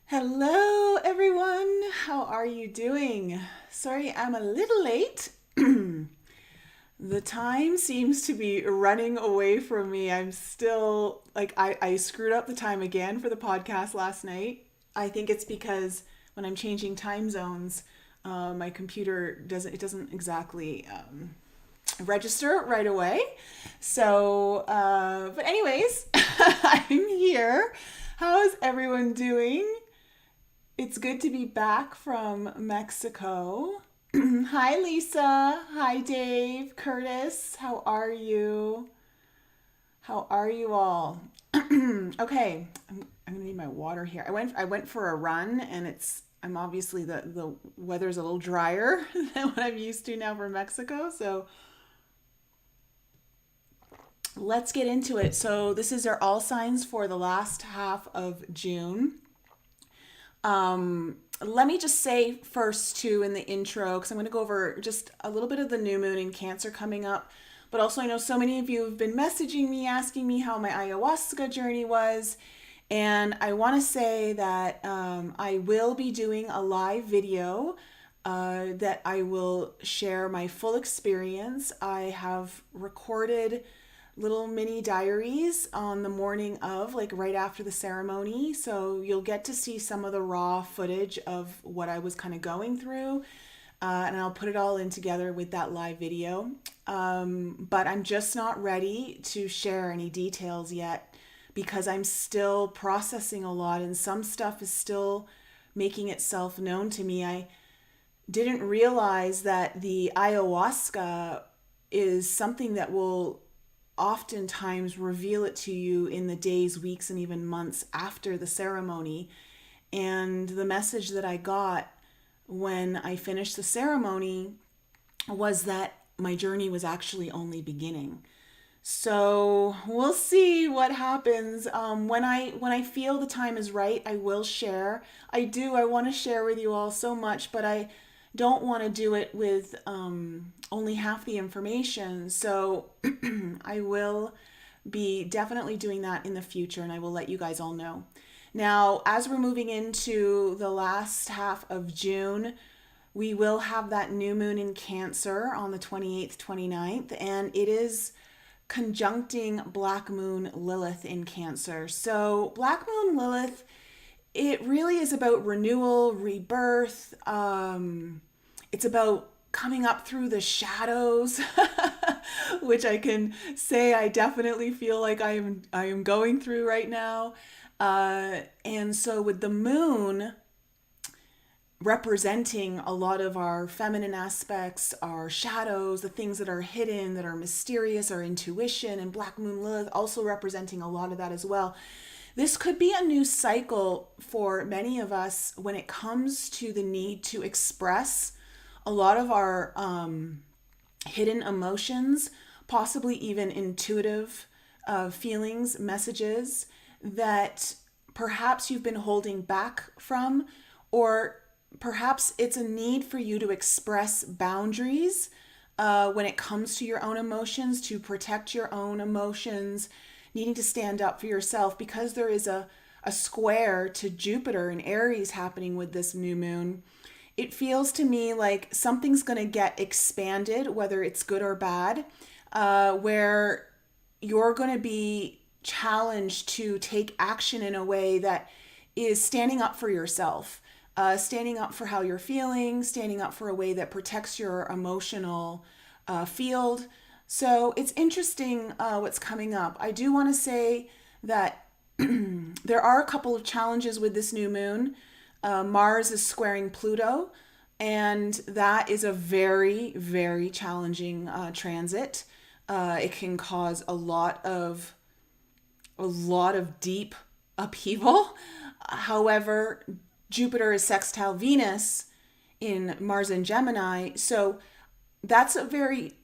Hello, everyone. How are you doing? Sorry, I'm a little late. The time seems to be running away from me. I'm still I screwed up the time again for the podcast last night. I think it's because when I'm changing time zones, my computer doesn't exactly register right away. But anyways, I'm here. How's everyone doing? It's good to be back from Mexico. Hi, Lisa. Hi, Dave. Curtis. How are you? How are you all? Okay, I'm gonna need my water here. I went for a run, and I'm obviously the weather's a little drier than what I'm used to now from Mexico. So let's get into it. So this is our all signs for the last half of June. Let me just say first, too, in the intro, because I'm going to go over just a little bit of the new moon in Cancer coming up. But also, I know so many of you have been messaging me, asking me how my ayahuasca journey was. And I want to say that I will be doing a live video that I will share my full experience. I have recorded little mini diaries on the morning of, like right after the ceremony. So you'll get to see some of the raw footage of what I was kind of going through. And I'll put it all in together with that live video. But I'm just not ready to share any details yet because I'm still processing a lot and some stuff is still making itself known to me. I didn't realize that the ayahuasca is something that will oftentimes reveal it to you in the days, weeks, and even months after the ceremony. And the message that I got when I finished the ceremony was that my journey was actually only beginning. So we'll see what happens. When I feel the time is right, I will share. I want to share with you all so much, but I don't want to do it with only half the information. So I will be definitely doing that in the future, and I will let you guys all know. Now, as we're moving into the last half of June, we will have that new moon in Cancer on the 28th, 29th, and it is conjuncting Black Moon Lilith in Cancer. So Black Moon Lilith, it really is about renewal, rebirth. It's about coming up through the shadows, which I can say I definitely feel like I am going through right now. And so with the moon representing a lot of our feminine aspects, our shadows, the things that are hidden, that are mysterious, our intuition, and Black Moon Lilith also representing a lot of that as well. This could be a new cycle for many of us when it comes to the need to express a lot of our hidden emotions, possibly even intuitive feelings, messages that perhaps you've been holding back from, or perhaps it's a need for you to express boundaries when it comes to your own emotions, to protect your own emotions, needing to stand up for yourself because there is a square to Jupiter and Aries happening with this new moon. It feels to me like something's going to get expanded, whether it's good or bad, where you're going to be challenged to take action in a way that is standing up for yourself, standing up for how you're feeling, standing up for a way that protects your emotional field. So it's interesting what's coming up. I do want to say that there are a couple of challenges with this new moon. Mars is squaring Pluto, and that is a very, very challenging transit. It can cause a lot of deep upheaval. However, Jupiter is sextile Venus in Mars and Gemini, so that's a very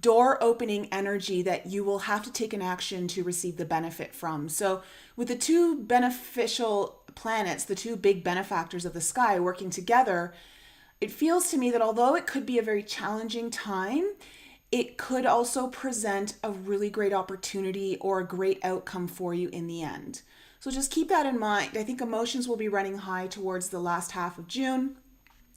door opening energy that you will have to take an action to receive the benefit from. So with the two beneficial planets, the two big benefactors of the sky working together, it feels to me that although it could be a very challenging time, it could also present a really great opportunity or a great outcome for you in the end. So just keep that in mind. I think emotions will be running high towards the last half of June,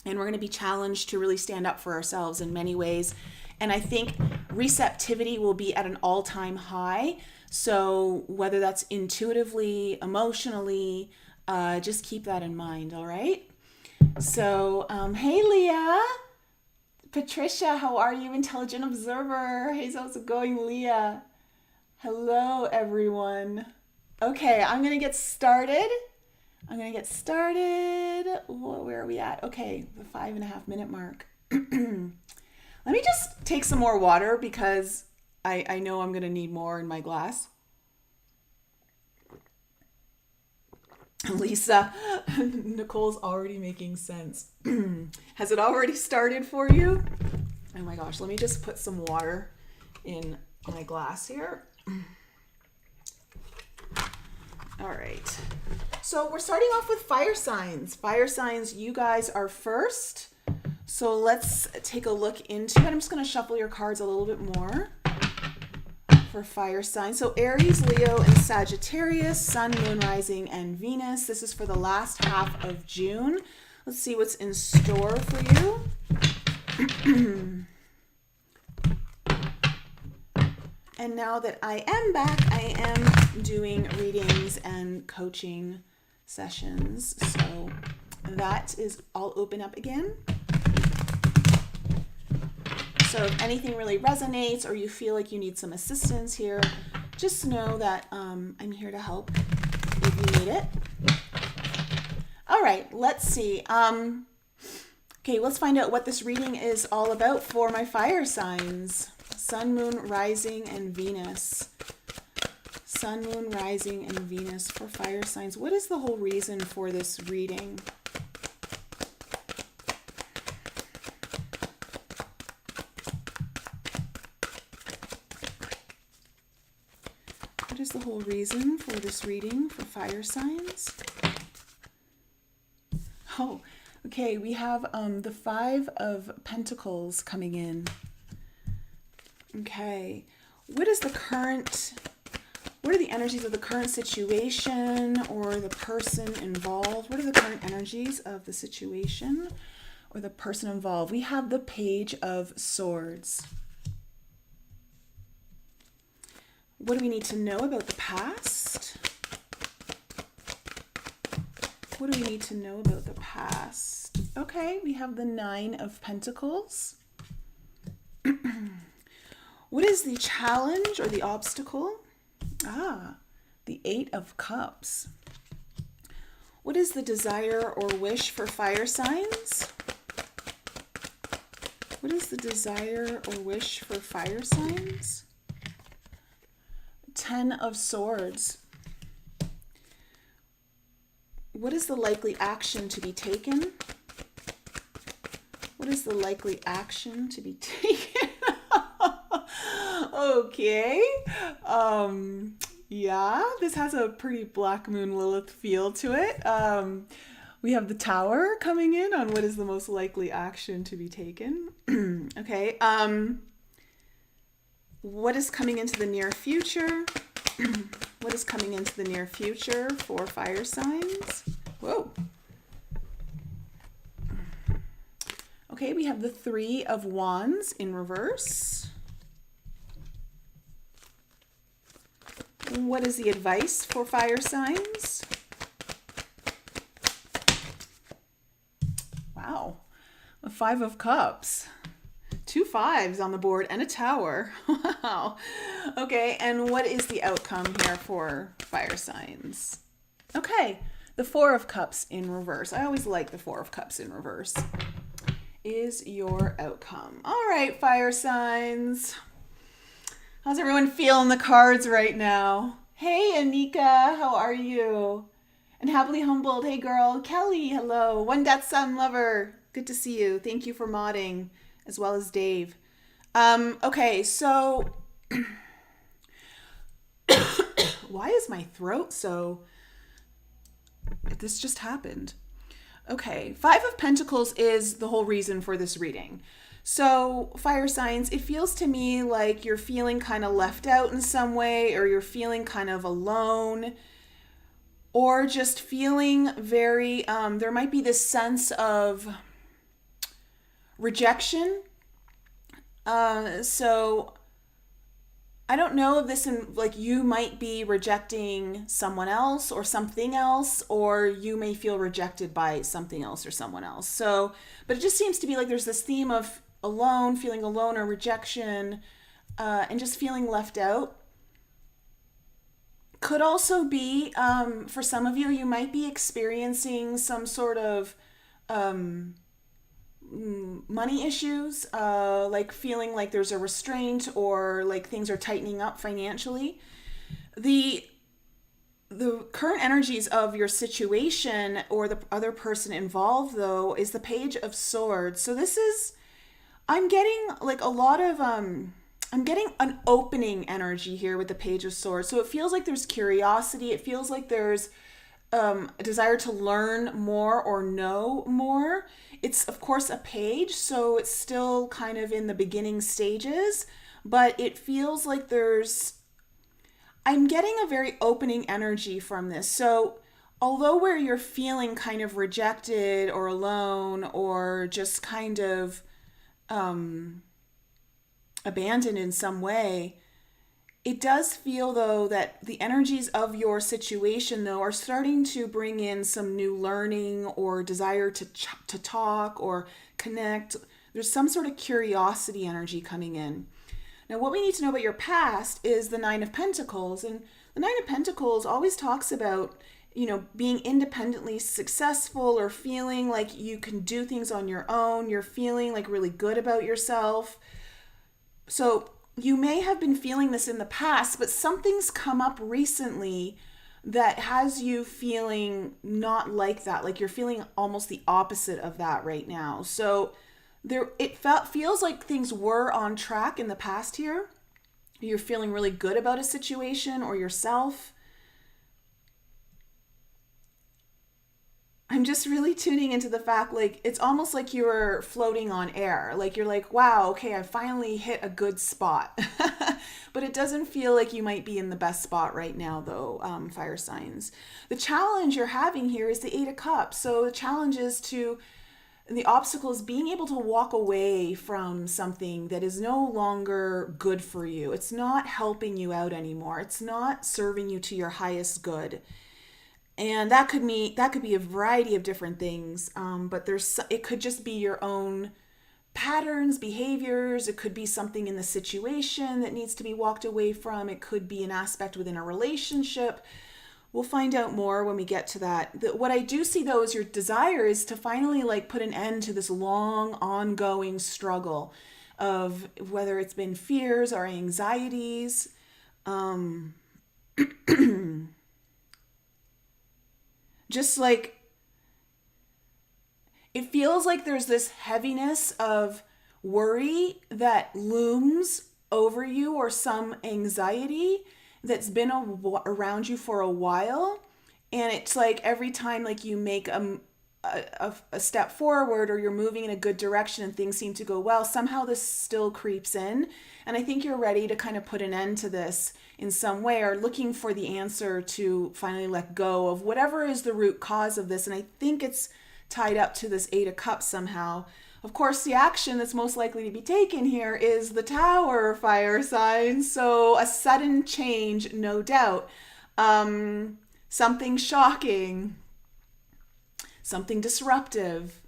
and we're going to be challenged to really stand up for ourselves in many ways. And I think receptivity will be at an all-time high. So whether that's intuitively, emotionally, just keep that in mind, all right? So, hey, Leah. Patricia, how are you? Intelligent Observer. Hey, how's it going, Leah? Hello, everyone. Okay, I'm going to get started. Where are we at? Okay, the 5.5 minute mark. Let me just take some more water because I know I'm going to need more in my glass. Lisa, Nicole's already making sense. Has it already started for you? Oh my gosh, let me just put some water in my glass here. All right. So we're starting off with fire signs. Fire signs, you guys are first. So let's take a look into it. I'm just going to shuffle your cards a little bit more for fire signs. So Aries, Leo, and Sagittarius, Sun, Moon, Rising, and Venus. This is for the last half of June. Let's see what's in store for you. And now that I am back, I am doing readings and coaching sessions. So that is all open up again. So if anything really resonates or you feel like you need some assistance here, just know that I'm here to help if you need it. All right, let's see. Okay, let's find out what this reading is all about for my fire signs. Sun, Moon, Rising, and Venus. Sun, Moon, Rising, and Venus for fire signs. What is the whole reason for this reading? What is the whole reason for this reading for fire signs? Oh, okay, we have the Five of Pentacles coming in. Okay, what are the energies of the current situation or the person involved? What are the current energies of the situation or the person involved? We have the Page of Swords. What do we need to know about the past? What do we need to know about the past? Okay, we have the Nine of Pentacles. What is the challenge or the obstacle? The Eight of Cups. What is the desire or wish for fire signs? What is the desire or wish for fire signs? Ten of Swords. What is the likely action to be taken? What is the likely action to be taken? Okay. Yeah, this has a pretty Black Moon Lilith feel to it. We have the Tower coming in on what is the most likely action to be taken. Okay. What is coming into the near future? What is coming into the near future for fire signs? Whoa. Okay, we have the Three of Wands in reverse. What is the advice for fire signs? Wow, a Five of Cups. 2 5s on the board and a Tower. Wow. Okay, and what is the outcome here for fire signs? Okay, the Four of Cups in reverse. I always like the Four of Cups in reverse. Is your outcome. All right, fire signs. How's everyone feeling the cards right now? Hey, Anika, how are you? And Happily Humbled, hey girl. Kelly, hello. One Death Sun Lover, good to see you. Thank you for modding, as well as Dave. Okay, so why is my throat so... This just happened. Okay, Five of Pentacles is the whole reason for this reading. So, fire signs, it feels to me like you're feeling kind of left out in some way, or you're feeling kind of alone, or just feeling very, there might be this sense of rejection. So, I don't know if this in like you might be rejecting someone else or something else, or you may feel rejected by something else or someone else. So, but it just seems to be like there's this theme of alone, feeling alone or rejection, and just feeling left out. Could also be for some of you, you might be experiencing some sort of um, money issues, like feeling like there's a restraint or like things are tightening up financially. The the current energies of your situation or the other person involved though is the Page of Swords. So this is, I'm getting like a lot of I'm getting an opening energy here with the Page of Swords. So it feels like there's curiosity. It feels like there's a desire to learn more or know more. It's, of course, a page, so it's still kind of in the beginning stages, but it feels like I'm getting a very opening energy from this. So, although where you're feeling kind of rejected or alone or just kind of um, abandoned in some way, it does feel though that the energies of your situation though are starting to bring in some new learning or desire to talk or connect. There's some sort of curiosity energy coming in. Now what we need to know about your past is the Nine of Pentacles, and the Nine of Pentacles always talks about, you know, being independently successful or feeling like you can do things on your own. You're feeling like really good about yourself. So you may have been feeling this in the past, but something's come up recently that has you feeling not like that. Like you're feeling almost the opposite of that right now. So feels like things were on track in the past here. You're feeling really good about a situation or yourself. I'm just really tuning into the fact like it's almost like you're floating on air. Like you're like, wow, okay, I finally hit a good spot. But it doesn't feel like you might be in the best spot right now though, fire signs. The challenge you're having here is the Eight of Cups. So the challenge is the obstacle is being able to walk away from something that is no longer good for you. It's not helping you out anymore. It's not serving you to your highest good. And that could be a variety of different things, but it could just be your own patterns, behaviors. It could be something in the situation that needs to be walked away from. It could be an aspect within a relationship. We'll find out more when we get to that. What I do see though is your desire is to finally like put an end to this long ongoing struggle of whether it's been fears or anxieties. Just like it feels like there's this heaviness of worry that looms over you, or some anxiety that's been around you for a while. And it's like every time like you make a step forward or you're moving in a good direction and things seem to go well, somehow this still creeps in. And I think you're ready to kind of put an end to this in some way, or looking for the answer to finally let go of whatever is the root cause of this. And I think it's tied up to this Eight of Cups somehow. Of course, the action that's most likely to be taken here is the Tower, fire sign. So a sudden change, no doubt. Something shocking, something disruptive.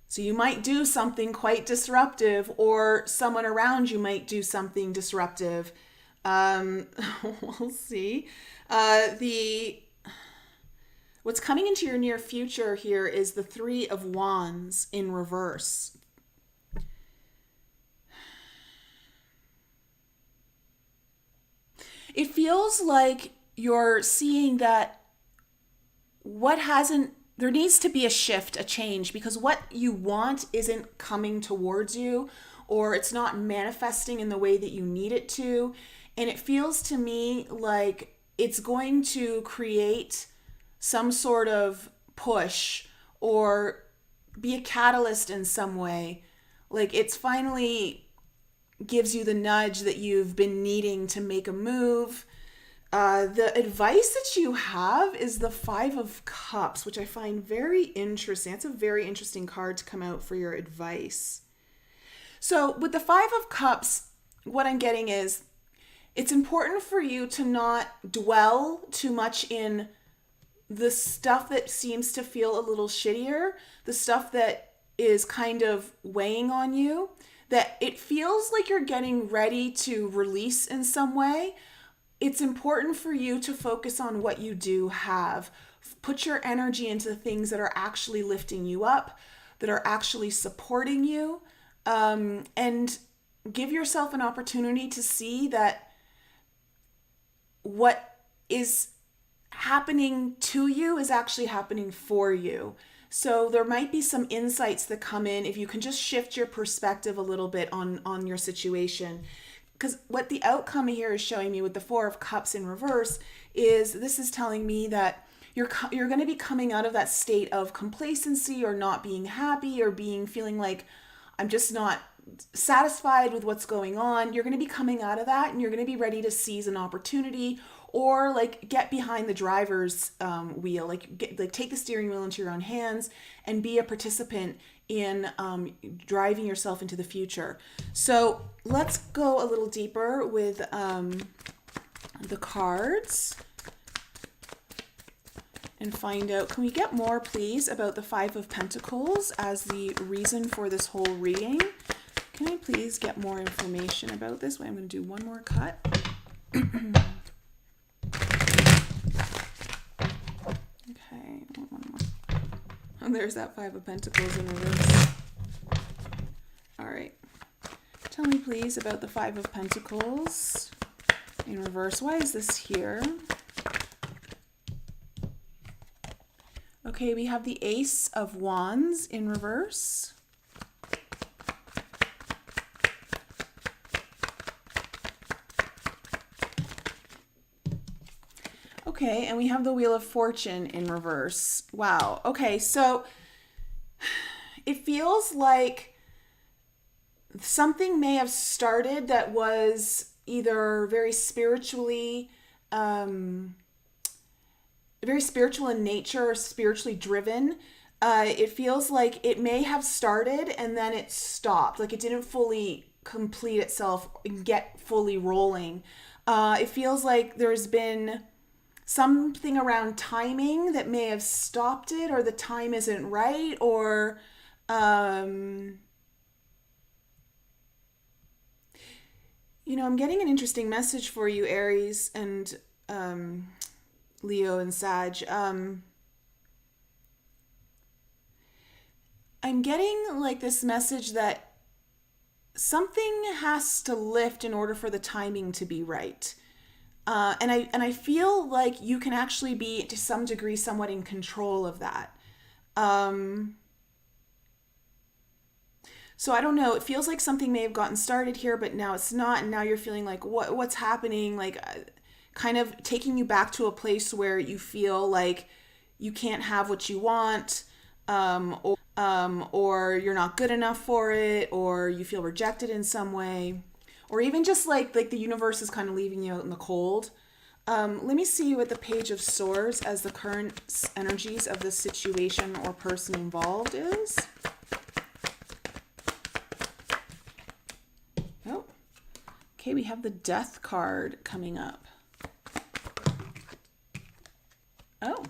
So you might do something quite disruptive, or someone around you might do something disruptive. We'll see. What's coming into your near future here is the Three of Wands in reverse. It feels like you're seeing that there needs to be a shift, a change, because what you want isn't coming towards you, or it's not manifesting in the way that you need it to. And it feels to me like it's going to create some sort of push or be a catalyst in some way. Like it's finally gives you the nudge that you've been needing to make a move. The advice that you have is the Five of Cups, which I find very interesting. It's a very interesting card to come out for your advice. So with the Five of Cups, what I'm getting is it's important for you to not dwell too much in the stuff that seems to feel a little shittier, the stuff that is kind of weighing on you, that it feels like you're getting ready to release in some way. It's important for you to focus on what you do have. Put your energy into the things that are actually lifting you up, that are actually supporting you, and give yourself an opportunity to see that what is happening to you is actually happening for you. So there might be some insights that come in if you can just shift your perspective a little bit on your situation. Because what the outcome here is showing me with the Four of Cups in reverse is this is telling me that you're going to be coming out of that state of complacency or not being happy or feeling like I'm just not satisfied with what's going on. You're going to be coming out of that and you're going to be ready to seize an opportunity or like get behind the driver's wheel, like take the steering wheel into your own hands and be a participant in driving yourself into the future. So let's go a little deeper with the cards and find out, can we get more please about the Five of Pentacles as the reason for this whole reading? Can I please get more information about this? Wait, I'm going to do one more cut. Okay, one more. Oh, there's that Five of Pentacles in reverse. All right. Tell me please about the Five of Pentacles in reverse. Why is this here? Okay, we have the Ace of Wands in reverse. Okay, and we have the Wheel of Fortune in reverse. Wow. Okay, so it feels like something may have started that was either very spiritually, very spiritual in nature or spiritually driven. It feels like it may have started and then it stopped. Like it didn't fully complete itself and get fully rolling. It feels like there's been something around timing that may have stopped it, or the time isn't right, or I'm getting an interesting message for you, Aries and Leo and Sag. I'm getting like this message that something has to lift in order for the timing to be right. And I feel like you can actually be, to some degree, somewhat in control of that. So I don't know. It feels like something may have gotten started here, but now it's not. And now you're feeling like what's happening? Like kind of taking you back to a place where you feel like you can't have what you want, or you're not good enough for it, or you feel rejected in some way. Or even just like the universe is kind of leaving you out in the cold. Let me see you at the Page of Swords as the current energies of the situation or person involved is. Oh, okay, we have the Death card coming up. Oh,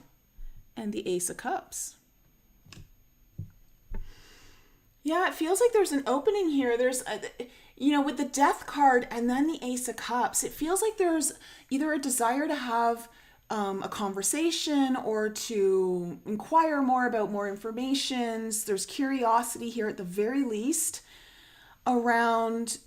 and the Ace of Cups. Yeah, it feels like there's an opening here. There's with the Death card and then the Ace of Cups, it feels like there's either a desire to have a conversation or to inquire more about more information. There's curiosity here at the very least around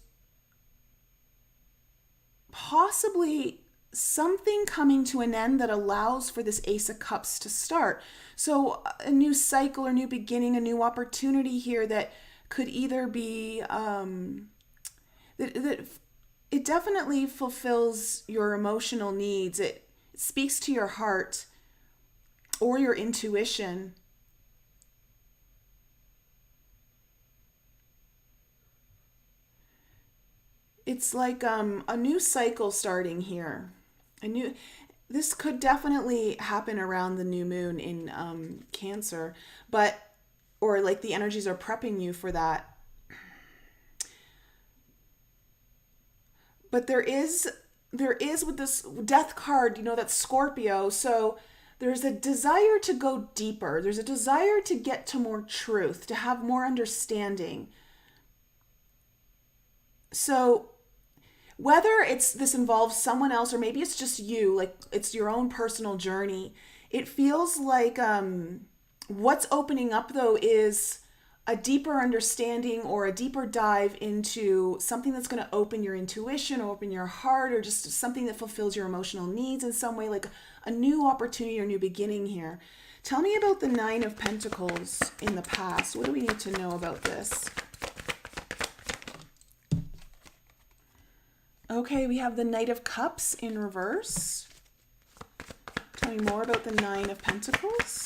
possibly something coming to an end that allows for this Ace of Cups to start. So a new cycle or new beginning, a new opportunity here that could either be that it definitely fulfills your emotional needs. It speaks to your heart or your intuition. it's like a new cycle starting here. A new This could definitely happen around the new moon in Cancer, but or like the energies are prepping you for that. But there is with this death card, that's Scorpio. So there's a desire to go deeper. There's a desire to get to more truth, to have more understanding. So whether this involves someone else or maybe it's just you, like it's your own personal journey, it feels like what's opening up though is a deeper understanding or a deeper dive into something that's going to open your intuition or open your heart, or just something that fulfills your emotional needs in some way, like a new opportunity or new beginning here. Tell me about the Nine of Pentacles in the past. What do we need to know about this? Okay, we have the Knight of Cups in reverse. Tell me more about the Nine of Pentacles.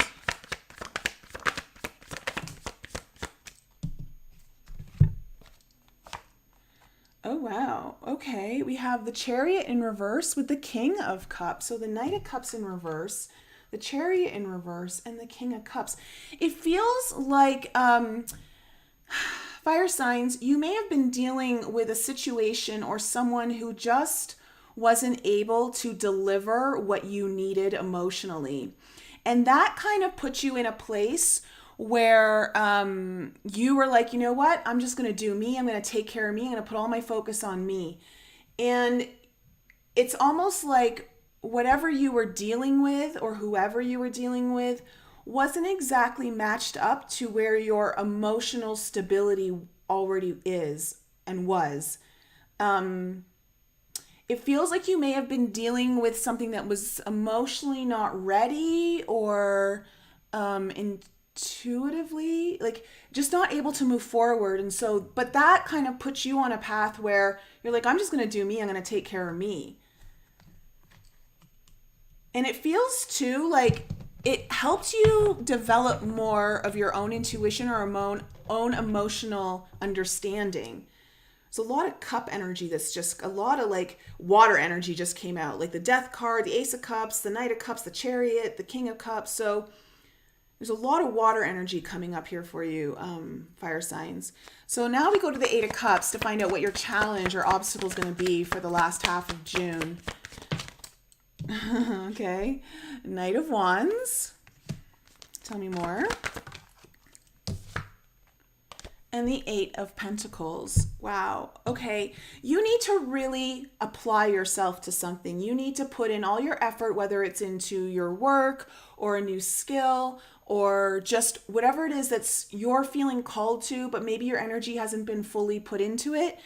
Oh, wow. Okay, we have the Chariot in reverse with the King of Cups. So the Knight of Cups in reverse, the Chariot in reverse, and the King of Cups. It feels like fire signs, you may have been dealing with a situation or someone who just wasn't able to deliver what you needed emotionally. And that kind of puts you in a place where you were like, you know what? I'm just going to do me. I'm going to take care of me. I'm going to put all my focus on me. And it's almost like whatever you were dealing with or whoever you were dealing with wasn't exactly matched up to where your emotional stability already is and was. It feels like you may have been dealing with something that was emotionally not ready or intuitively, like just not able to move forward. And so, but that kind of puts you on a path where you're like, I'm just going to do me. I'm going to take care of me. And it feels too like it helps you develop more of your own intuition or own emotional understanding. There's a lot of cup energy that's just a lot of like water energy just came out, like the Death card, the Ace of Cups, the Knight of Cups, the Chariot, the King of Cups. So there's a lot of water energy coming up here for you, fire signs. So now we go to the Eight of Cups to find out what your challenge or obstacle is going to be for the last half of June. Okay. Knight of Wands. Tell me more. And the Eight of Pentacles. Wow. Okay. You need to really apply yourself to something. You need to put in all your effort, whether it's into your work or a new skill or just whatever it is that's you're feeling called to, but maybe your energy hasn't been fully put into it.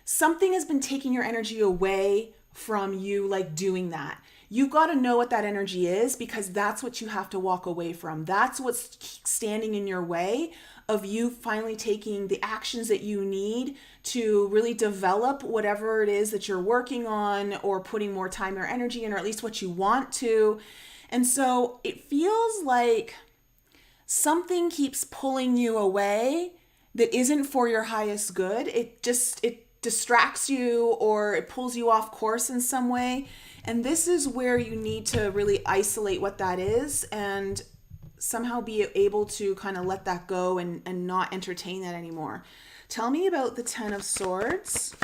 Something has been taking your energy away from you, like doing that. You've got to know what that energy is, because that's what you have to walk away from. That's what's standing in your way of you finally taking the actions that you need to really develop whatever it is that you're working on or putting more time or energy in, or at least what you want to. And so it feels like something keeps pulling you away that isn't for your highest good. It distracts you or it pulls you off course in some way. And this is where you need to really isolate what that is and somehow be able to kind of let that go and not entertain that anymore. Tell me about the Ten of Swords.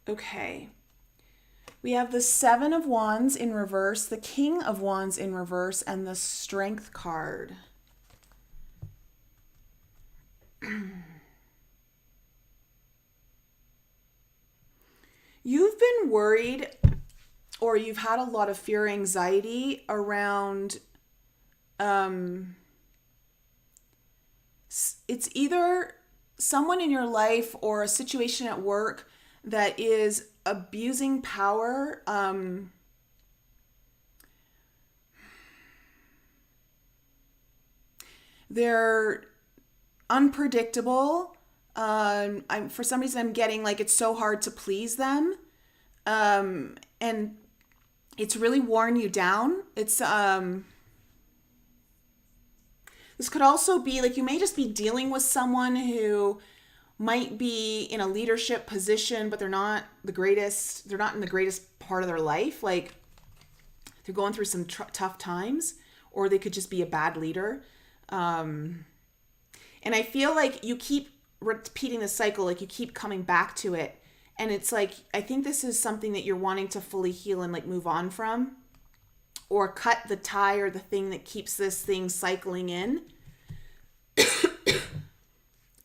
Okay. We have the Seven of Wands in reverse, the King of Wands in reverse, and the Strength card. You've been worried or you've had a lot of fear, anxiety around it's either someone in your life or a situation at work that is abusing power. They're unpredictable. For some reason, I'm getting like it's so hard to please them, and it's really worn you down. It's This could also be like you may just be dealing with someone who might be in a leadership position, but they're not the greatest, they're not in the greatest part of their life. Like they're going through some tough times, or they could just be a bad leader. And I feel like you keep repeating the cycle, like you keep coming back to it. And it's like, I think this is something that you're wanting to fully heal and like move on from, or cut the tie or the thing that keeps this thing cycling in.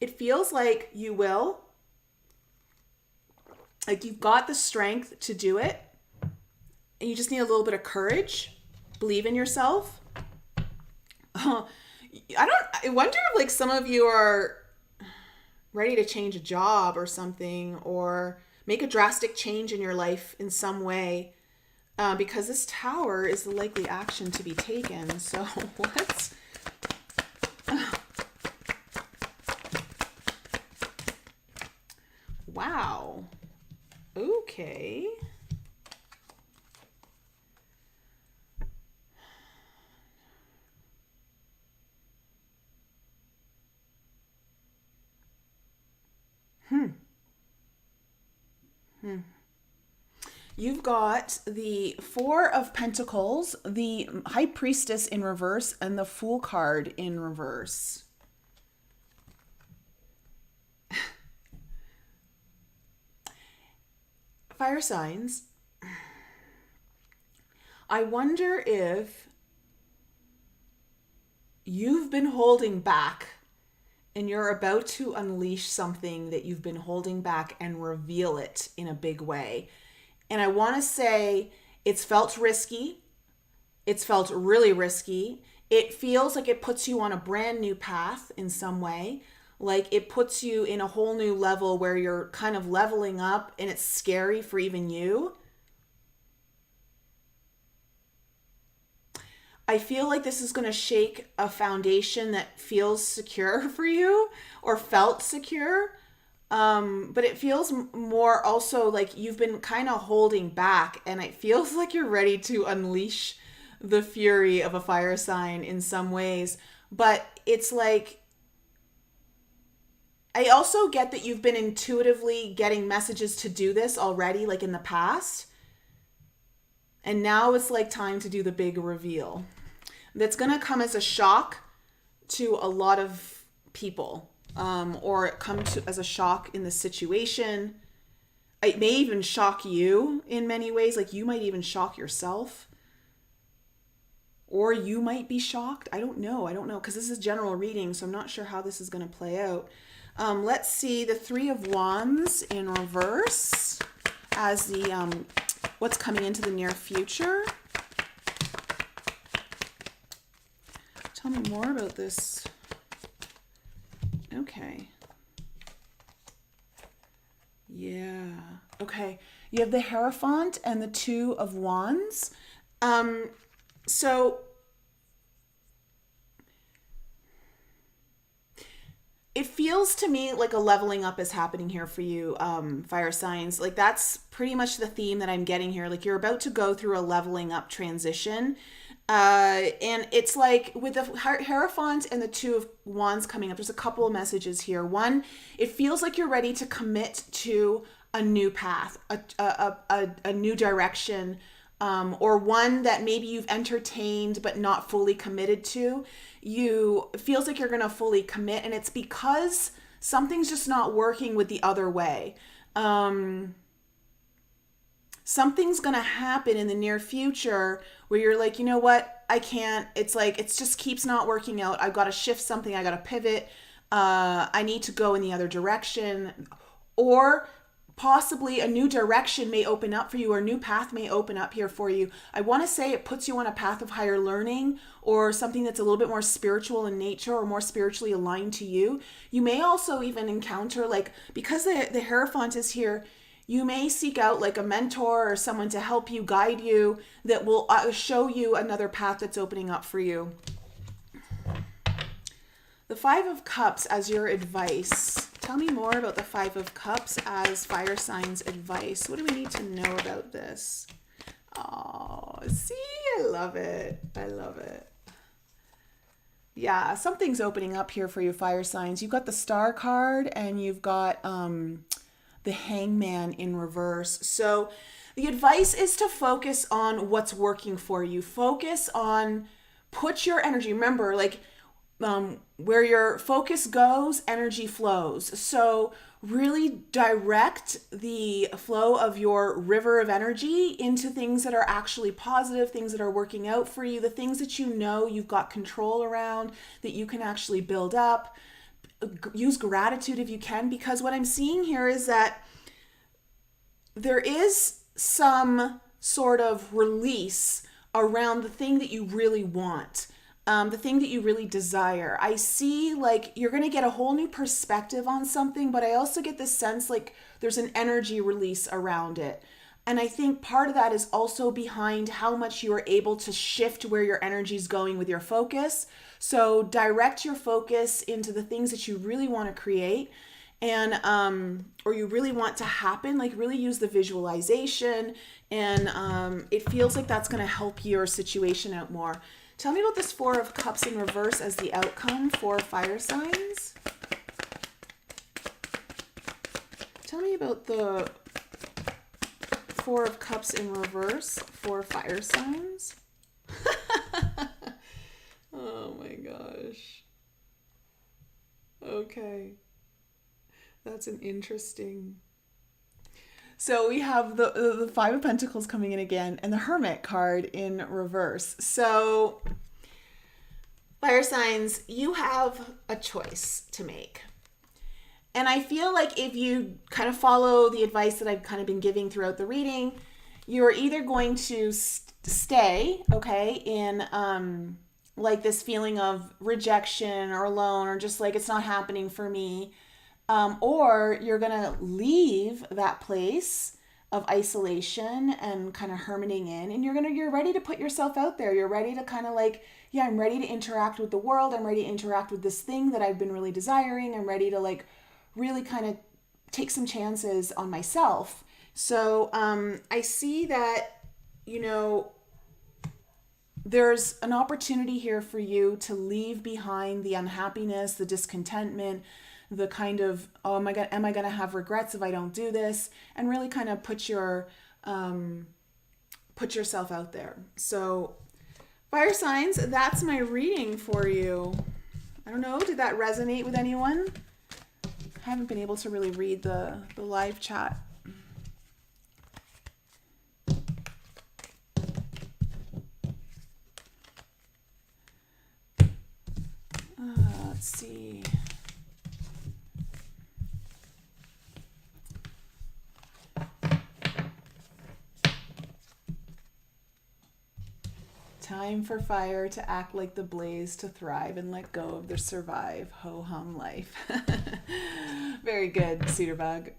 It feels like you will. Like you've got the strength to do it. And you just need a little bit of courage. Believe in yourself. I wonder if like some of you are ready to change a job or something, or make a drastic change in your life in some way, because this Tower is the likely action to be taken. So what? Wow. Okay. You've got the Four of Pentacles, the High Priestess in reverse, and the Fool card in reverse. Fire signs. I wonder if you've been holding back and you're about to unleash something that you've been holding back and reveal it in a big way. And I want to say it's felt risky. It's felt really risky. It feels like it puts you on a brand new path in some way. Like it puts you in a whole new level where you're kind of leveling up, and it's scary for even you. I feel like this is going to shake a foundation that feels secure for you, or felt secure. But it feels more also like you've been kind of holding back, and it feels like you're ready to unleash the fury of a fire sign in some ways. But it's like, I also get that you've been intuitively getting messages to do this already, like in the past. And now it's like time to do the big reveal. That's going to come as a shock to a lot of people. Or it comes as a shock in the situation. It may even shock you in many ways. Like you might even shock yourself. Or you might be shocked. I don't know. Because this is general reading, so I'm not sure how this is going to play out. Let's see the Three of Wands in reverse as the what's coming into the near future. Tell me more about this. Okay. Yeah. Okay. You have the Hierophant and the Two of Wands. So it feels to me like a leveling up is happening here for you, fire signs. Like that's pretty much the theme that I'm getting here. Like you're about to go through a leveling up transition. And it's like with the Hierophant and the Two of Wands coming up, there's a couple of messages here. One, it feels like you're ready to commit to a new path, a new direction, or one that maybe you've entertained but not fully committed to. It feels like you're going to fully commit, and it's because something's just not working with the other way. Something's going to happen in the near future where you're like, you know what? I can't. It's like, it just keeps not working out. I've got to shift something. I got to pivot. I need to go in the other direction. Or possibly a new direction may open up for you, or a new path may open up here for you. I want to say it puts you on a path of higher learning, or something that's a little bit more spiritual in nature, or more spiritually aligned to you. You may also even encounter, like, because the Hierophant is here, you may seek out like a mentor or someone to help you, guide you, that will show you another path that's opening up for you. The Five of Cups as your advice. Tell me more about the Five of Cups as fire signs advice. What do we need to know about this? Oh, see, I love it. I love it. Yeah, something's opening up here for you, fire signs. You've got the Star card and you've got the Hangman in reverse. So the advice is to focus on what's working for you. Focus on, put your energy. Remember, like where your focus goes, energy flows. So really direct the flow of your river of energy into things that are actually positive, things that are working out for you, the things that you know you've got control around, that you can actually build up. Use gratitude if you can, because what I'm seeing here is that there is some sort of release around the thing that you really want. The thing that you really desire. I see like you're going to get a whole new perspective on something, but I also get this sense like there's an energy release around it. And I think part of that is also behind how much you are able to shift where your energy is going with your focus. So direct your focus into the things that you really want to create and or you really want to happen. Like really use the visualization, and it feels like that's going to help your situation out more. Tell me about this Four of Cups in reverse as the outcome for fire signs. Tell me about the Four of Cups in reverse for fire signs. Oh my gosh. Okay. That's an interesting... So we have the Five of Pentacles coming in again and the Hermit card in reverse. So fire signs, you have a choice to make. And I feel like if you kind of follow the advice that I've kind of been giving throughout the reading, you're either going to stay, okay, in like this feeling of rejection or alone or just like it's not happening for me. Or you're going to leave that place of isolation and kind of hermiting in, and you're ready to put yourself out there. You're ready to kind of like, yeah, I'm ready to interact with the world. I'm ready to interact with this thing that I've been really desiring. I'm ready to like really kind of take some chances on myself. So I see that, you know, there's an opportunity here for you to leave behind the unhappiness, the discontentment, the kind of, oh, am I going to have regrets if I don't do this? And really kind of put yourself out there. So fire signs, that's my reading for you. I don't know, did that resonate with anyone? I haven't been able to really read the live chat. Let's see. Time for fire to act like the blaze, to thrive and let go of the survive ho-hum life. Very good, Cedarburg.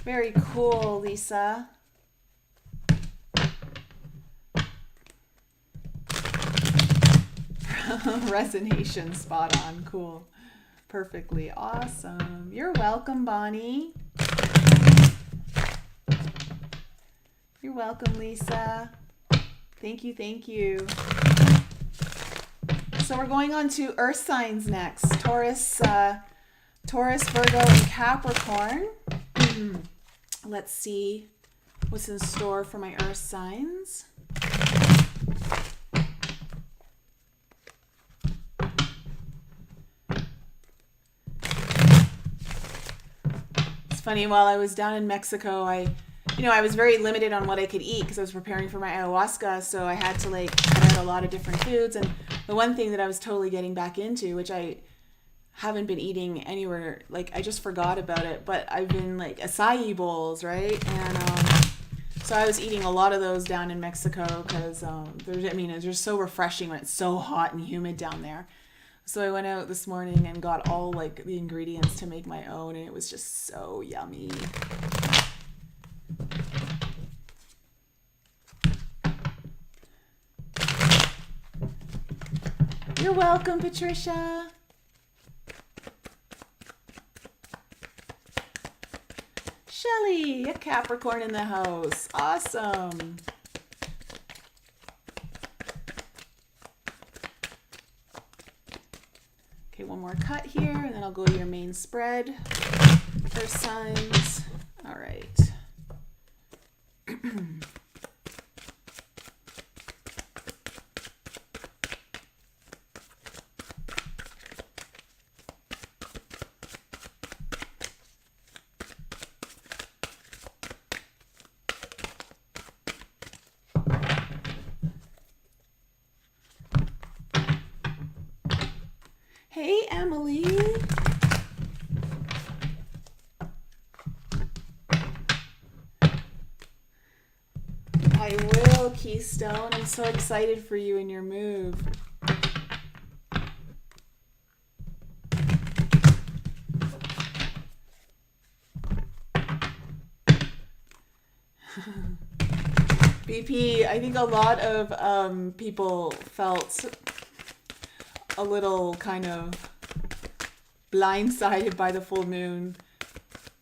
Very cool, Lisa. Resonation, spot on. Cool. Perfectly awesome. You're welcome, Bonnie. You're welcome, Lisa. Thank you, thank you. So we're going on to earth signs next. Taurus, Virgo, and Capricorn. Let's see what's in store for my earth signs. It's funny, while I was down in Mexico, I was very limited on what I could eat because I was preparing for my ayahuasca, so I had to like cut out a lot of different foods. And the one thing that I was totally getting back into, which I haven't been eating anywhere, like I just forgot about it, but I've been like acai bowls, right? And so I was eating a lot of those down in Mexico because it's just so refreshing when it's so hot and humid down there. So I went out this morning and got all like the ingredients to make my own, and it was just so yummy. You're welcome, Patricia. Yay! A Capricorn in the house. Awesome. Okay, one more cut here, and then I'll go to your main spread for signs. All right. Hey, Emily. I will, Keystone. I'm so excited for you and your move. BP, I think a lot of people felt a little kind of blindsided by the full moon.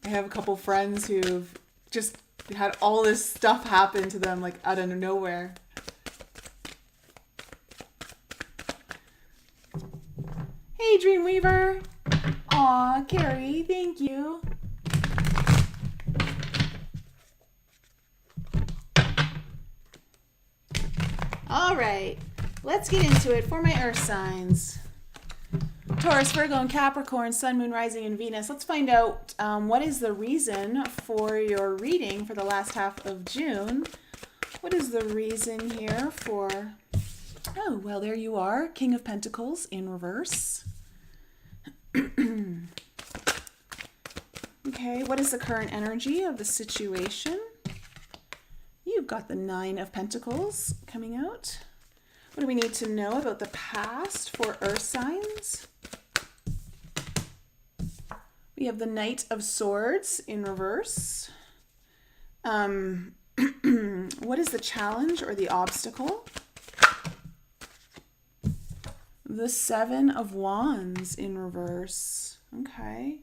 I have a couple friends who've just had all this stuff happen to them like out of nowhere. Hey, Dreamweaver. Aw, Carrie, thank you. All right, let's get into it for my earth signs. Taurus, Virgo, and Capricorn, Sun, Moon, Rising, and Venus. Let's find out what is the reason for your reading for the last half of June. What is the reason here for... Oh, well, there you are. King of Pentacles in reverse. Okay, what is the current energy of the situation? You've got the Nine of Pentacles coming out. What do we need to know about the past for earth signs? We have the Knight of Swords in reverse. What is the challenge or the obstacle? The Seven of Wands in reverse. Okay.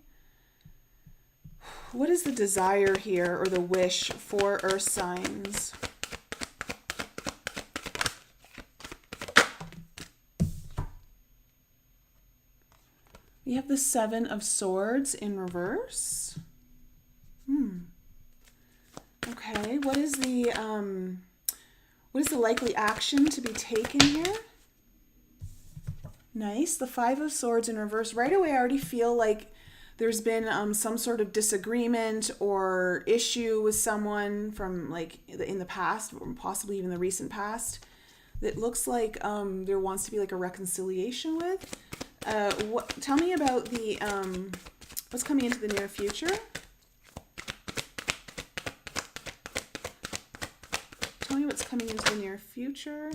What is the desire here or the wish for earth signs? We have the Seven of Swords in reverse. Okay, what is the likely action to be taken here? Nice, the Five of Swords in reverse. Right away, I already feel like there's been some sort of disagreement or issue with someone from like in the past, or possibly even the recent past, that looks like there wants to be like a reconciliation with. Tell me about the what's coming into the near future. Tell me what's coming into the near future.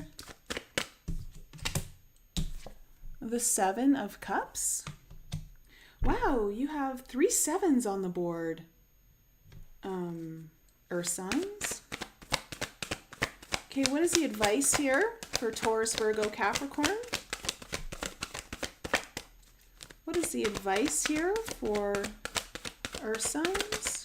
The Seven of Cups. Wow, you have 3 sevens on the board. Earth signs. Okay, what is the advice here for Taurus, Virgo, Capricorn? What is the advice here for earth signs?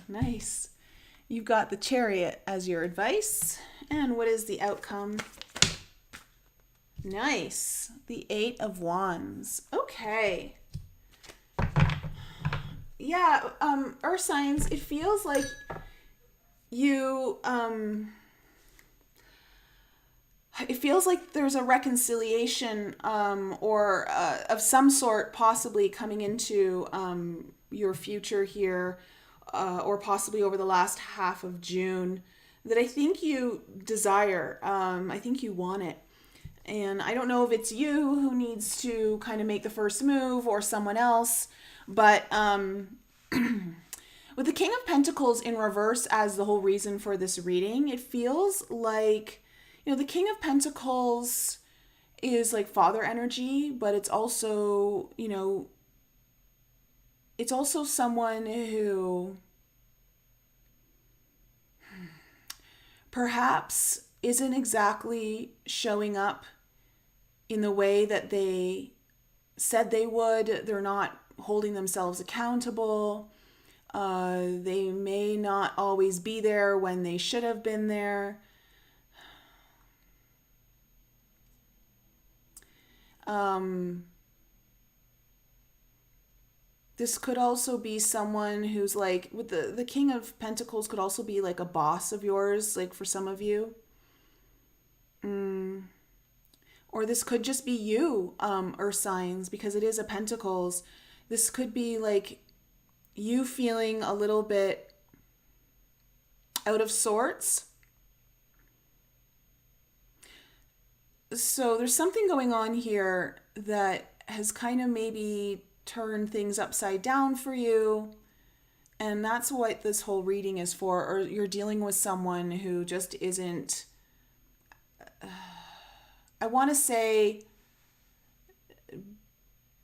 Nice. You've got the Chariot as your advice. And what is the outcome? Nice. The Eight of Wands. Okay. Yeah, earth signs, it feels like you, it feels like there's a reconciliation or of some sort possibly coming into your future here. Or possibly over the last half of June, that I think you desire. I think you want it. And I don't know if it's you who needs to kind of make the first move or someone else, but with the King of Pentacles in reverse as the whole reason for this reading, it feels like, the King of Pentacles is like father energy, but it's also, it's also someone who perhaps isn't exactly showing up in the way that they said they would. They're not holding themselves accountable. They may not always be there when they should have been there. This could also be someone who's like, with the King of Pentacles could also be like a boss of yours, like for some of you. Or this could just be you, Earth signs, because it is a Pentacles. This could be like you feeling a little bit out of sorts. So there's something going on here that has kind of maybe turned things upside down for you. And that's what this whole reading is for. Or you're dealing with someone who just isn't, I want to say,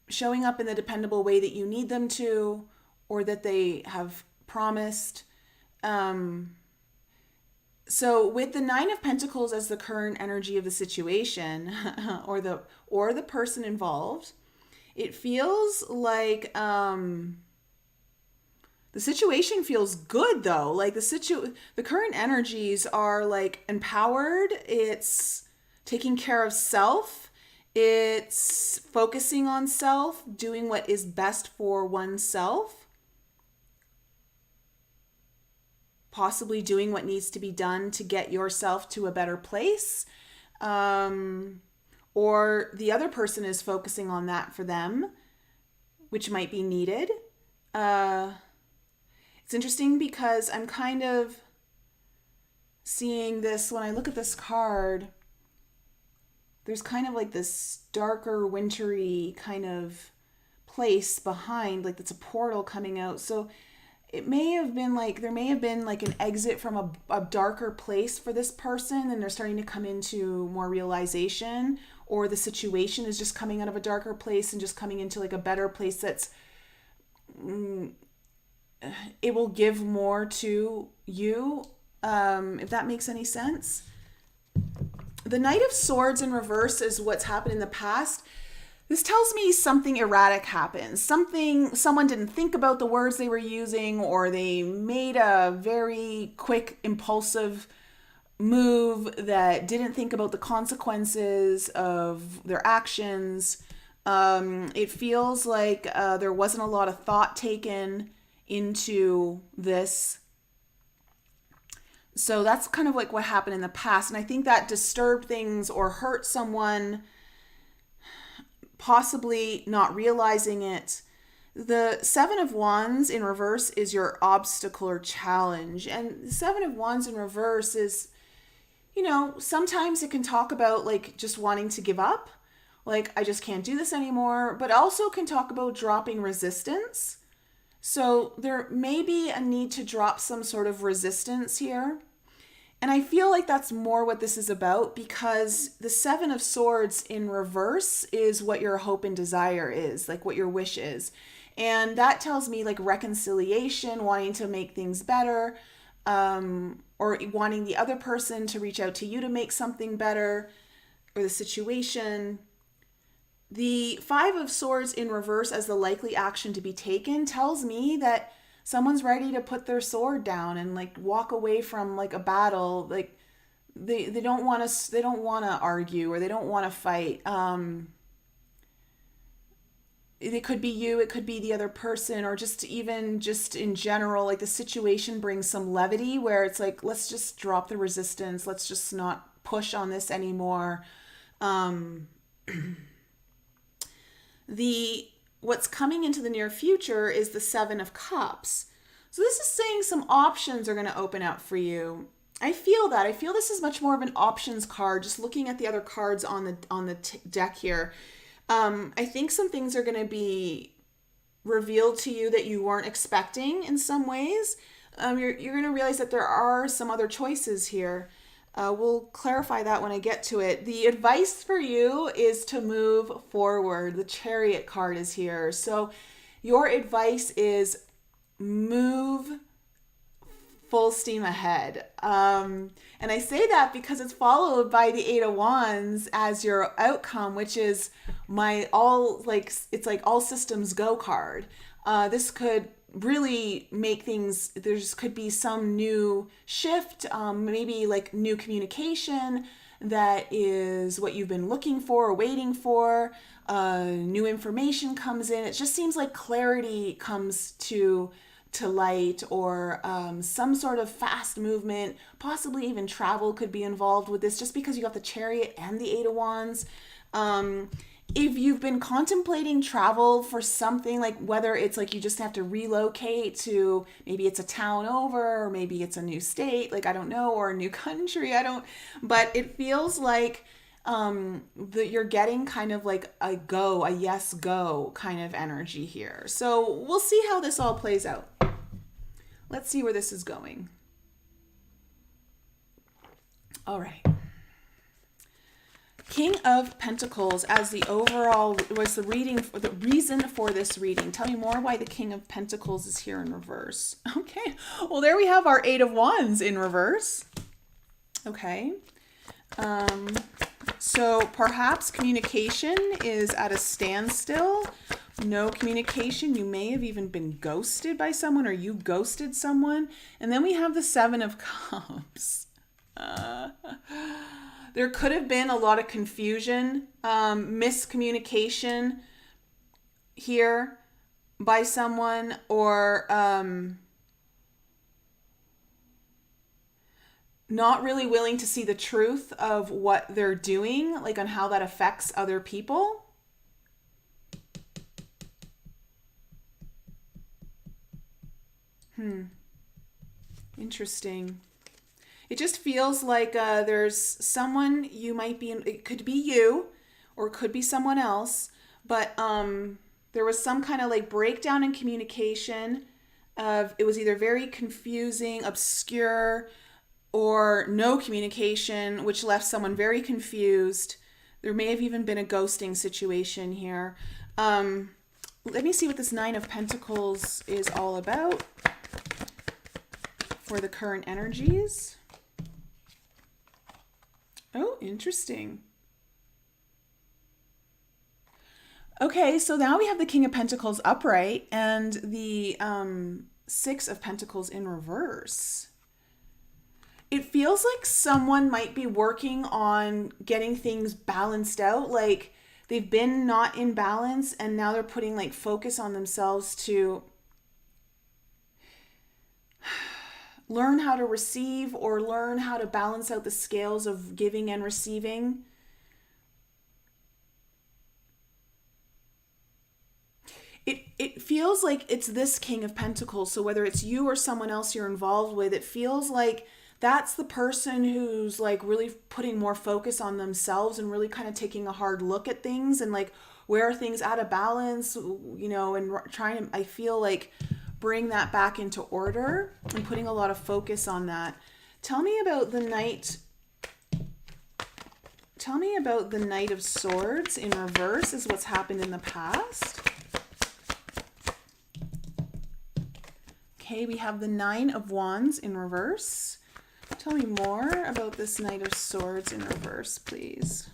showing up in the dependable way that you need them to, or that they have promised. So with the Nine of Pentacles as the current energy of the situation, or the person involved, it feels like the situation feels good though. Like the current energies are like empowered. It's taking care of self. It's focusing on self, doing what is best for oneself. Possibly doing what needs to be done to get yourself to a better place. Or the other person is focusing on that for them, which might be needed. It's interesting because I'm kind of seeing this when I look at this card. There's kind of like this darker, wintry kind of place behind, like it's a portal coming out. So it may have been like, there may have been like an exit from a darker place for this person, and they're starting to come into more realization, or the situation is just coming out of a darker place and just coming into like a better place that's, it will give more to you, if that makes any sense. The Knight of Swords in reverse is what's happened in the past. This tells me something erratic happens. Someone didn't think about the words they were using, or they made a very quick, impulsive move that didn't think about the consequences of their actions. It feels like there wasn't a lot of thought taken into this. So that's kind of like what happened in the past. And I think that disturbed things or hurt someone, possibly not realizing it. The Seven of Wands in reverse is your obstacle or challenge. And the Seven of Wands in reverse is, you know, sometimes it can talk about like just wanting to give up. Like, I just can't do this anymore. But also can talk about dropping resistance. So there may be a need to drop some sort of resistance here. And I feel like that's more what this is about, because the Seven of Swords in reverse is what your hope and desire is, like what your wish is. And that tells me like reconciliation, wanting to make things better, or wanting the other person to reach out to you to make something better, or the situation. The Five of Swords in reverse as the likely action to be taken tells me that someone's ready to put their sword down and like walk away from like a battle. Like they don't want to argue, or they don't want to fight. It could be you, it could be the other person, or just even just in general, like the situation brings some levity where it's like, let's just drop the resistance. Let's just not push on this anymore. What's coming into the near future is the Seven of Cups. So this is saying some options are going to open up for you. I feel that. I feel this is much more of an options card, just looking at the other cards on the deck here. I think some things are going to be revealed to you that you weren't expecting in some ways. You're going to realize that there are some other choices here. We'll clarify that when I get to it. The advice for you is to move forward. The Chariot card is here. So your advice is move full steam ahead. And I say that because it's followed by the Eight of Wands as your outcome, which is my it's like all systems go card. This could really make things, there's could be some new shift, maybe like new communication that is what you've been looking for or waiting for. New information comes in. It just seems like clarity comes to light, or some sort of fast movement, possibly even travel could be involved with this, just because you got the Chariot and the Eight of Wands. If you've been contemplating travel for something, like whether it's like you just have to relocate to, maybe it's a town over, or maybe it's a new state, like I don't know, or a new country, but it feels like that you're getting kind of like a yes go kind of energy here. So we'll see how this all plays out. Let's see where this is going. All right. King of Pentacles as the overall was the reason for this reading. Tell me more why the King of Pentacles is here in reverse. Okay. Well, there we have our Eight of Wands in reverse. Okay. So perhaps communication is at a standstill. No communication. You may have even been ghosted by someone, or you ghosted someone. And then we have the Seven of Cups. There could have been a lot of confusion, miscommunication here by someone, or not really willing to see the truth of what they're doing, like on how that affects other people. Interesting. It just feels like there's someone you might be in, it could be you or it could be someone else, but there was some kind of like breakdown in communication. It was either very confusing, obscure, or no communication, which left someone very confused. There may have even been a ghosting situation here. Let me see what this Nine of Pentacles is all about for the current energies. Oh, interesting. Okay, so now we have the King of Pentacles upright and the Six of Pentacles in reverse. It feels like someone might be working on getting things balanced out. Like they've been not in balance and now they're putting like focus on themselves to learn how to receive, or learn how to balance out the scales of giving and receiving. It feels like it's this King of Pentacles. So whether it's you or someone else you're involved with, it feels like that's the person who's like really putting more focus on themselves and really kind of taking a hard look at things and like where are things out of balance, and trying to, I feel like, bring that back into order and putting a lot of focus on that. Tell me about the Knight. Tell me about the Knight of Swords in reverse is what's happened in the past. Okay, we have the Nine of Wands in reverse. Tell me more about this Knight of Swords in reverse, please.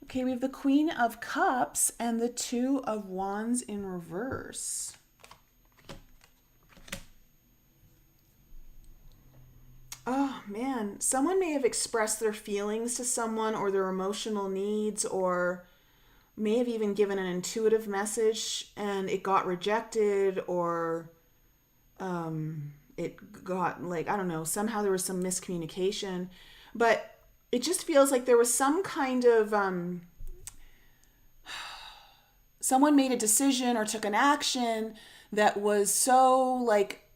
Okay, we have the Queen of Cups and the Two of Wands in reverse. Oh man, someone may have expressed their feelings to someone or their emotional needs, or may have even given an intuitive message and it got rejected, or it got like, I don't know, somehow there was some miscommunication. But it just feels like there was some kind of, someone made a decision or took an action that was so like,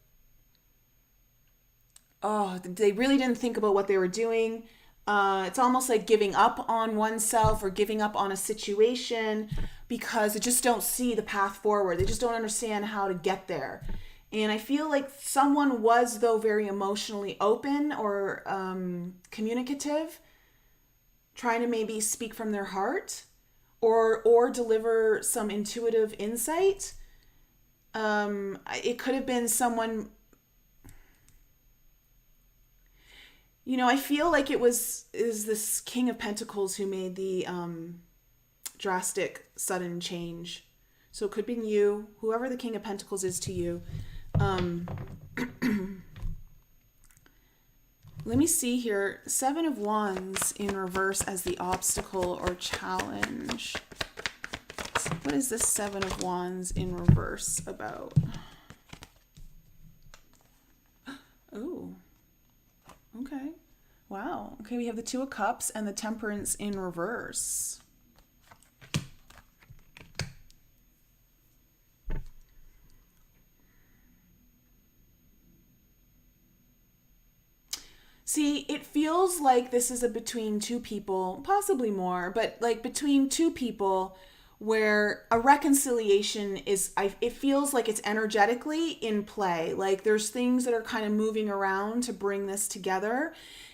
oh, they really didn't think about what they were doing. It's almost like giving up on oneself or giving up on a situation because they just don't see the path forward. They just don't understand how to get there. And I feel like someone was, though, very emotionally open or communicative, trying to maybe speak from their heart or deliver some intuitive insight. It could have been someone, I feel like is this King of Pentacles who made the drastic sudden change. So it could be you, whoever the King of Pentacles is to you. Let me see here. Seven of Wands in reverse as the obstacle or challenge. What is this Seven of Wands in reverse about? Oh, okay. Wow. Okay, we have the Two of Cups and the Temperance in reverse. See, it feels like this is a between two people, possibly more, but like between two people where a reconciliation is, it feels like it's energetically in play. Like there's things that are kind of moving around to bring this together.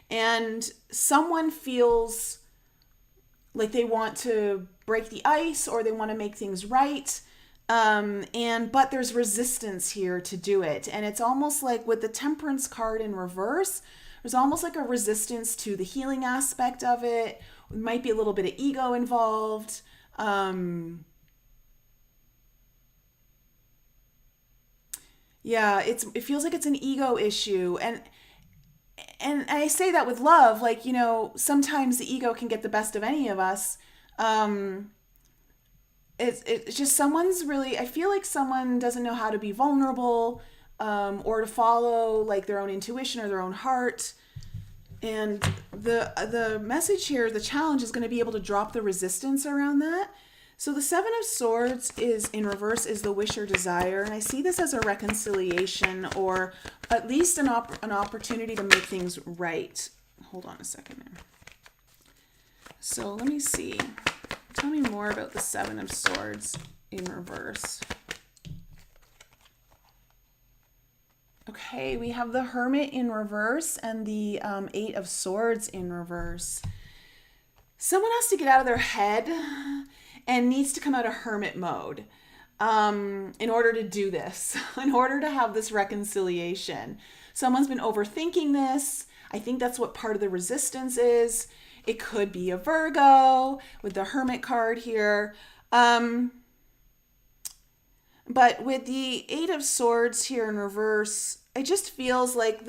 And someone feels like they want to break the ice or they want to make things right. But there's resistance here to do it. And it's almost like with the Temperance card in reverse, there's almost like a resistance to the healing aspect of it. There might be a little bit of ego involved. Yeah, it feels like it's an ego issue. And I say that with love, like, sometimes the ego can get the best of any of us. It's just someone's really, I feel like someone doesn't know how to be vulnerable, or to follow like their own intuition or their own heart. And the message here, the challenge is going to be able to drop the resistance around that. So the Seven of Swords is in reverse is the wish or desire. And I see this as a reconciliation or at least an opportunity to make things right. Hold on a second there. So let me see. Tell me more about the Seven of Swords in reverse. Okay, we have the Hermit in reverse and the Eight of Swords in reverse. Someone has to get out of their head and needs to come out of hermit mode in order to do this, in order to have this reconciliation. Someone's been overthinking this. I think that's what part of the resistance is. It could be a Virgo with the Hermit card here. But with the Eight of Swords here in reverse, it just feels like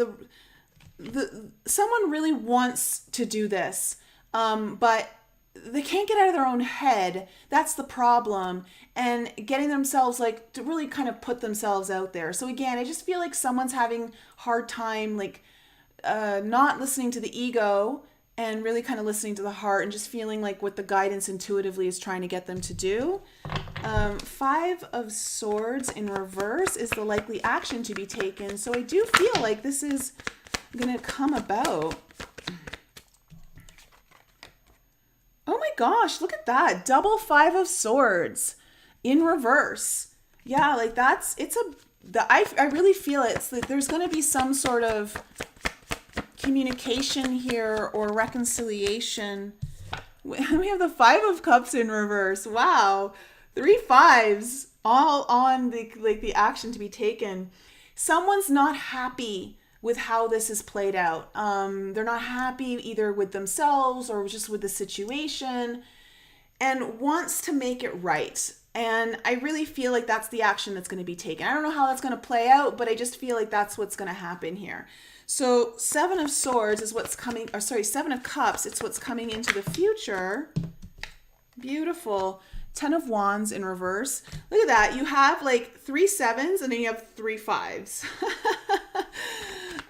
someone really wants to do this, but they can't get out of their own head. That's the problem. And getting themselves like to really kind of put themselves out there. So again, I just feel like someone's having hard time like not listening to the ego and really kind of listening to the heart and just feeling like what the guidance intuitively is trying to get them to do. Five of Swords in reverse is the likely action to be taken. So I do feel like this is going to come about. Oh my gosh, look at that. Double Five of Swords in reverse. Yeah, like I really feel it. It's like there's going to be some sort of communication here or reconciliation. We have the Five of Cups in reverse. Wow. 3 fives all on the action to be taken. Someone's not happy with how this is played out. They're not happy either with themselves or just with the situation and wants to make it right. And I really feel like that's the action that's going to be taken. I don't know how that's going to play out, but I just feel like that's what's going to happen here. So Seven of Swords is what's coming, or sorry, Seven of Cups, it's what's coming into the future. Beautiful. 10 of Wands in reverse. Look at that. You have like 3 sevens and then you have 3 fives.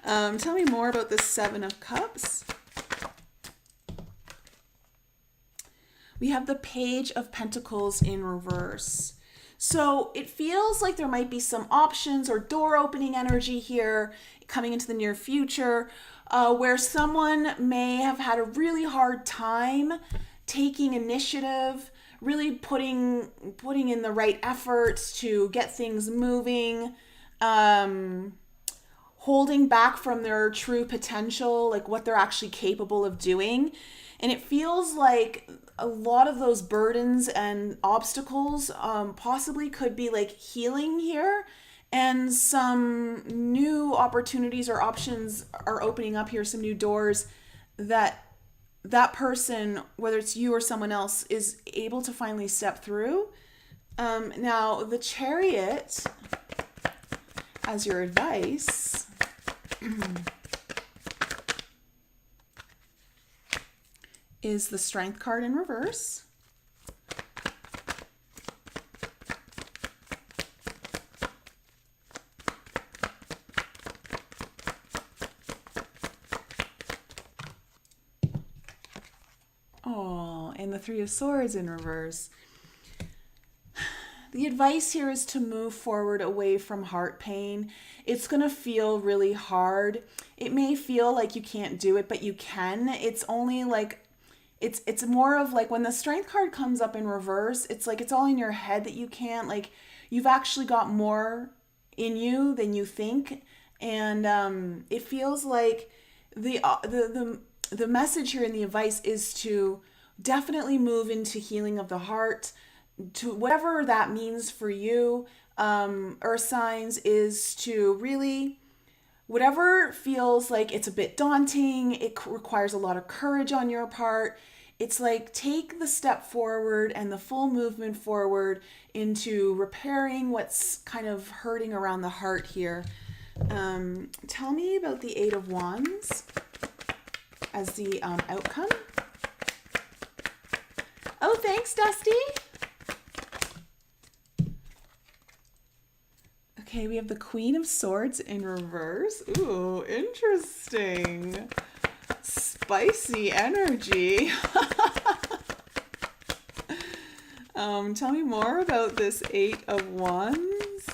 Tell me more about the Seven of Cups. We have the Page of Pentacles in reverse. So it feels like there might be some options or door opening energy here coming into the near future, where someone may have had a really hard time taking initiative, really putting in the right efforts to get things moving, holding back from their true potential, like what they're actually capable of doing. And it feels like a lot of those burdens and obstacles possibly could be like healing here, and some new opportunities or options are opening up here, some new doors that that person, whether it's you or someone else, is able to finally step through. Now, the Chariot, as your advice, is the Strength card in reverse. Oh, and the Three of Swords in reverse. The advice here is to move forward away from heart pain. It's going to feel really hard. It may feel like you can't do it, but you can. It's only like, it's more of like when the Strength card comes up in reverse, it's like it's all in your head that you can't. Like, you've actually got more in you than you think. And it feels like the message here in the advice is to definitely move into healing of the heart, to whatever that means for you. Earth signs is to really, whatever feels like it's a bit daunting, it requires a lot of courage on your part. It's like take the step forward and the full movement forward into repairing what's kind of hurting around the heart here. Tell me about the Eight of Wands as the outcome. Oh, thanks, Dusty. Okay, we have the Queen of Swords in reverse. Ooh, interesting. Spicy energy. Tell me more about this Eight of Wands.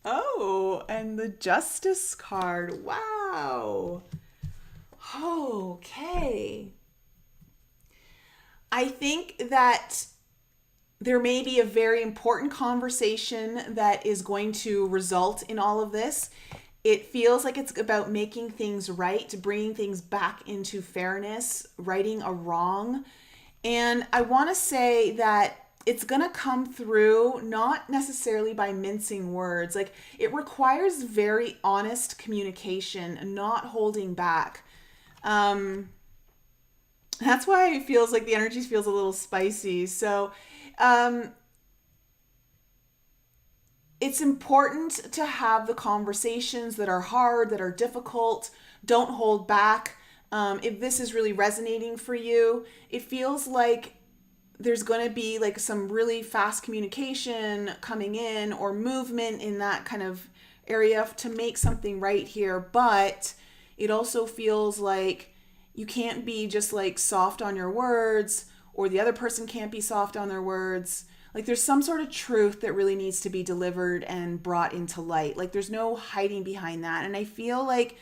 Oh, and the Justice card. Wow. Okay. I think that there may be a very important conversation that is going to result in all of this. It feels like it's about making things right, bringing things back into fairness, righting a wrong. And I want to say that it's going to come through not necessarily by mincing words. Like, it requires very honest communication and not holding back. That's why it feels like the energy feels a little spicy. So it's important to have the conversations that are hard, that are difficult. Don't hold back. If this is really resonating for you, it feels like there's going to be like some really fast communication coming in or movement in that kind of area to make something right here. But it also feels like you can't be just like soft on your words, or the other person can't be soft on their words. Like, there's some sort of truth that really needs to be delivered and brought into light. Like, there's no hiding behind that. And I feel like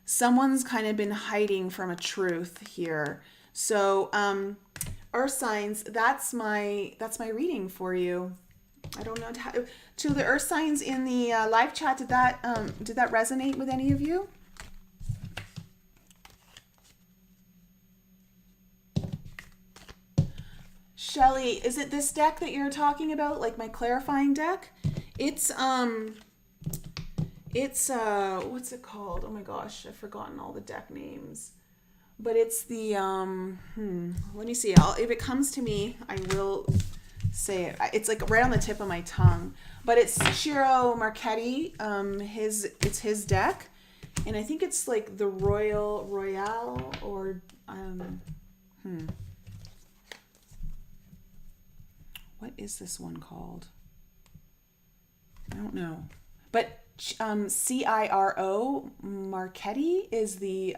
someone's kind of been hiding from a truth here. So, Earth signs, that's my reading for you. I don't know to the Earth signs in the live chat. Did that resonate with any of you? Shelly, is it this deck that you're talking about, like my clarifying deck? It's what's it called? Oh my gosh, I've forgotten all the deck names. But it's the let me see. If it comes to me, I will say it. It's like right on the tip of my tongue. But it's Shiro Marchetti. It's his deck, and I think it's like the Royale or what is this one called? I don't know. But Ciro Marchetti is the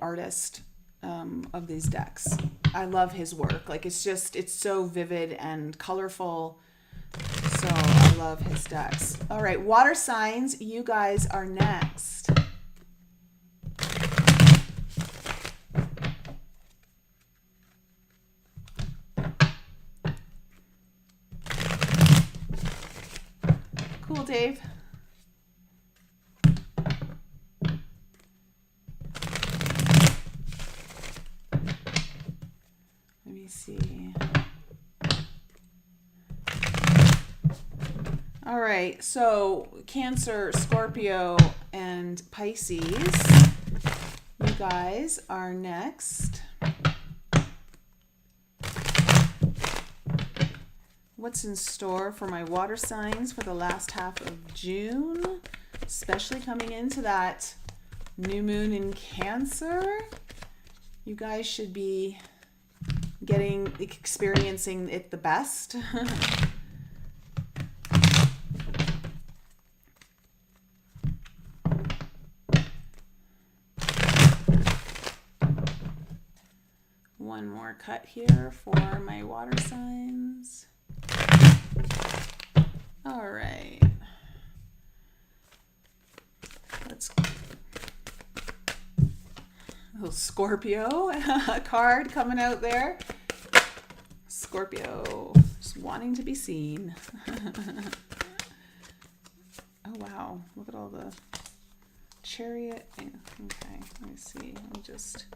artist of these decks. I love his work. Like, it's so vivid and colorful. So I love his decks. All right, water signs, you guys are next. Cool, Dave. me see. All right, so Cancer, Scorpio, and Pisces, you guys are next. What's in store for my water signs for the last half of June, especially coming into that new moon in Cancer? You guys should be experiencing it the best. One more cut here for my water signs. All right. Let's little Scorpio card coming out there. Scorpio, just wanting to be seen. Oh wow, look at all the Chariot. Okay, let me see. Let me just.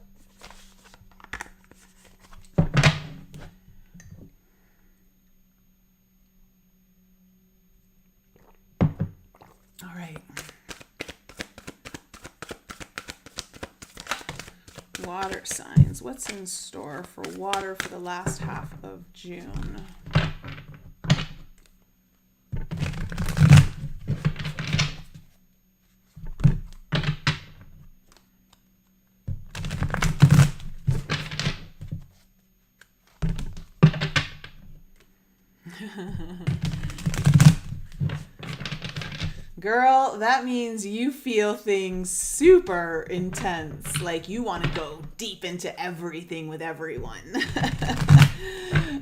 All right. Water signs. What's in store for water for the last half of June? Girl, that means you feel things super intense. Like you want to go deep into everything with everyone.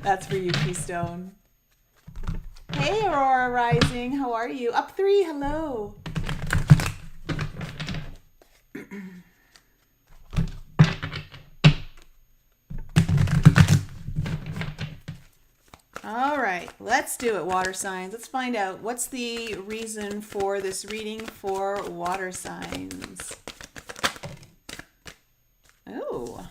That's for you, Keystone. Hey, Aurora Rising. How are you? Up 3. Hello. All right, let's do it, water signs. Let's find out what's the reason for this reading for water signs. Oh,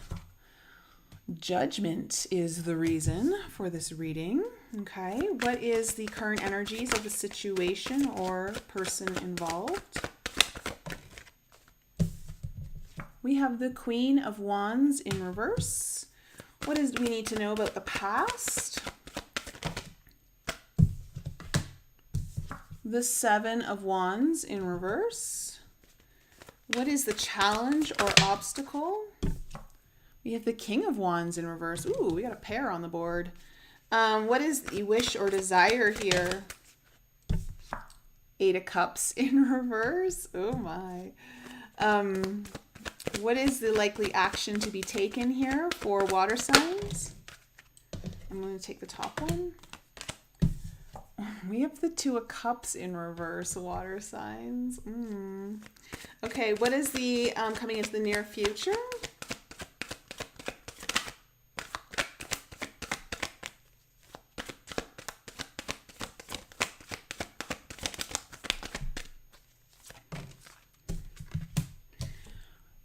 judgment is the reason for this reading. Okay, what is the current energies of the situation or person involved? We have the Queen of Wands in reverse. What do we need to know about the past? The Seven of Wands in reverse. What is the challenge or obstacle? We have the King of Wands in reverse. Ooh, we got a pair on the board. What is the wish or desire here? 8 of Cups in reverse. Oh my. What is the likely action to be taken here for water signs? I'm going to take the top one. We have the 2 of Cups in reverse, water signs. Okay, what is the coming into the near future?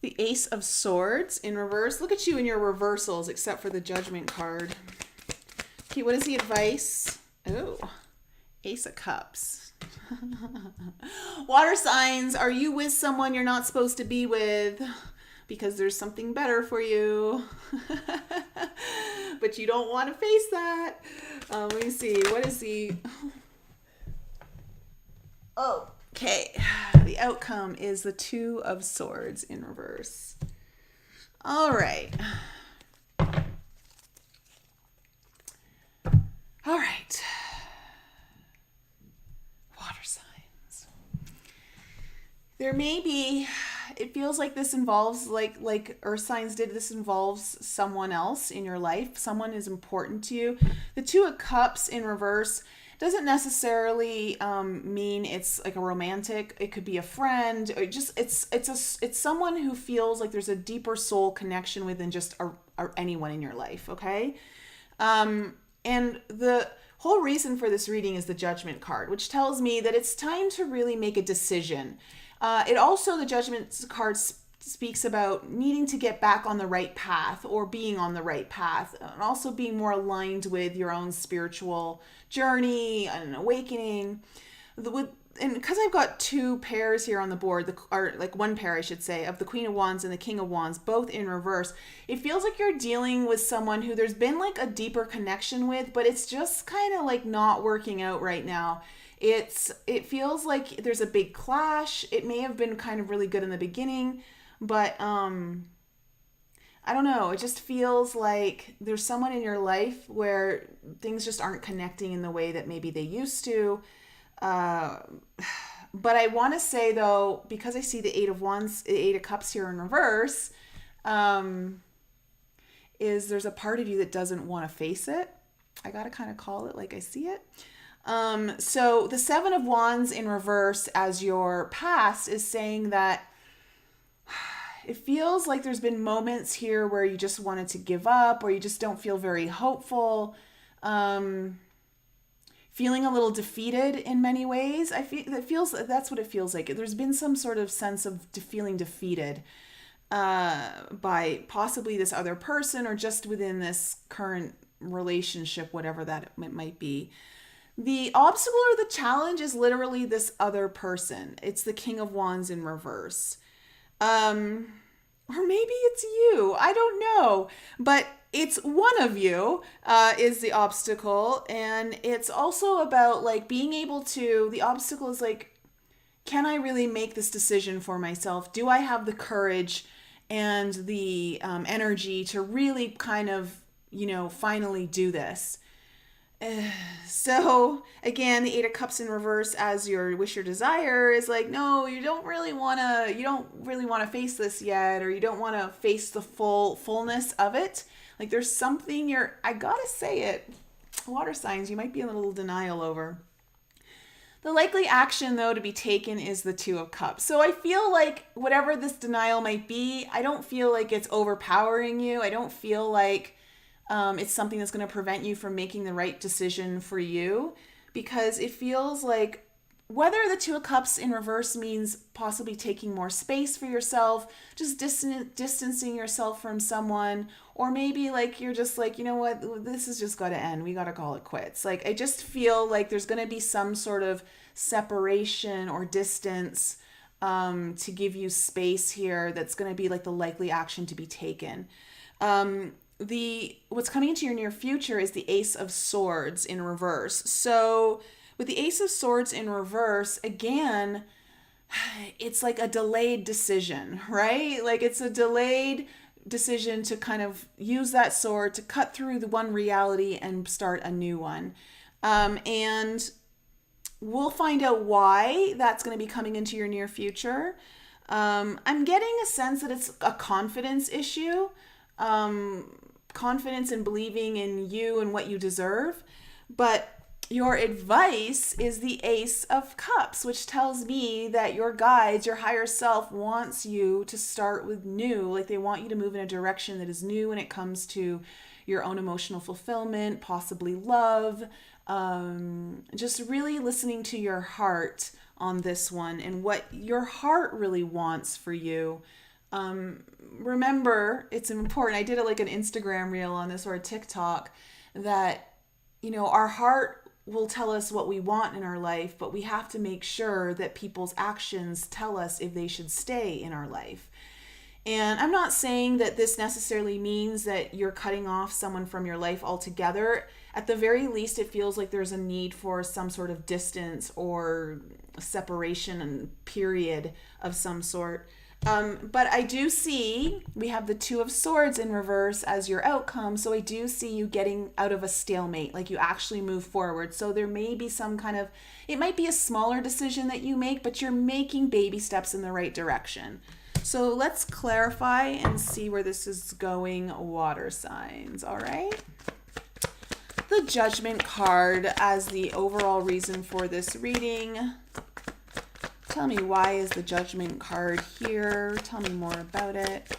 The Ace of Swords in reverse. Look at you in your reversals, except for the Judgment card. Okay, what is the advice? Oh. Ace of Cups. Water signs, are you with someone you're not supposed to be with because there's something better for you? But you don't want to face that. Let me see. What is the... Okay. The outcome is the 2 of Swords in reverse. All right. All right. There may be, it feels like this involves, like Earth signs did, this involves someone else in your life. Someone is important to you. The 2 of Cups in reverse doesn't necessarily mean it's like a romantic. It could be a friend, or just it's someone who feels like there's a deeper soul connection with than just anyone in your life. Okay, and the whole reason for this reading is the Judgment card, which tells me that it's time to really make a decision. It also, the Judgment card speaks about needing to get back on the right path or being on the right path, and also being more aligned with your own spiritual journey and awakening. And because I've got two pairs here on the board, or like one pair, I should say, of the Queen of Wands and the King of Wands, both in reverse, it feels like you're dealing with someone who there's been like a deeper connection with, but it's just kind of like not working out right now. It feels like there's a big clash. It may have been kind of really good in the beginning, but I don't know. It just feels like there's someone in your life where things just aren't connecting in the way that maybe they used to. But I want to say though, because I see the Eight of Wands, Eight of Cups here in reverse, is there's a part of you that doesn't want to face it. I got to kind of call it like I see it. So the Seven of Wands in reverse as your past is saying that it feels like there's been moments here where you just wanted to give up, or you just don't feel very hopeful. Feeling a little defeated in many ways. That's what it feels like. There's been some sort of sense of feeling defeated by possibly this other person, or just within this current relationship, whatever that it might be. The obstacle or the challenge is literally this other person. It's the King of Wands in reverse. Or maybe it's you. I don't know. But it's one of you is the obstacle. And it's also about like being able to, the obstacle is like, can I really make this decision for myself? Do I have the courage and the energy to really kind of, finally do this? So again, the Eight of Cups in reverse as your wish or desire is like, no, you don't really want to face this yet, or you don't want to face the fullness of it. Like there's something I gotta say it, water signs, you might be in a little denial over. The likely action though to be taken is the Two of Cups. So I feel like whatever this denial might be, I don't feel like it's overpowering you. I don't feel like it's something that's going to prevent you from making the right decision for you, because it feels like whether the Two of Cups in reverse means possibly taking more space for yourself, just distancing yourself from someone, or maybe like you're just like, you know what, this has just got to end. We got to call it quits. Like I just feel like there's going to be some sort of separation or distance to give you space here. That's going to be like the likely action to be taken. What's coming into your near future is the Ace of Swords in reverse. So with the Ace of Swords in reverse, again, it's like a delayed decision, right? Like it's a delayed decision to kind of use that sword to cut through the one reality and start a new one. And we'll find out why that's going to be coming into your near future. I'm getting a sense that it's a confidence issue. Confidence in believing in you and what you deserve. But your advice is the Ace of Cups, which tells me that your guides, your higher self, wants you to start with new. Like they want you to move in a direction that is new when it comes to your own emotional fulfillment, possibly love. Just really listening to your heart on this one and what your heart really wants for you. Remember, it's important. I did like an Instagram reel on this, or a TikTok, that, our heart will tell us what we want in our life, but we have to make sure that people's actions tell us if they should stay in our life. And I'm not saying that this necessarily means that you're cutting off someone from your life altogether. At the very least, it feels like there's a need for some sort of distance or separation and period of some sort. But I do see we have the Two of Swords in reverse as your outcome. So I do see you getting out of a stalemate, like you actually move forward. So there may be some kind of, it might be a smaller decision that you make, but you're making baby steps in the right direction. So let's clarify and see where this is going, water signs. All right. The Judgment card as the overall reason for this reading. Tell me, why is the Judgment card here? Tell me more about it.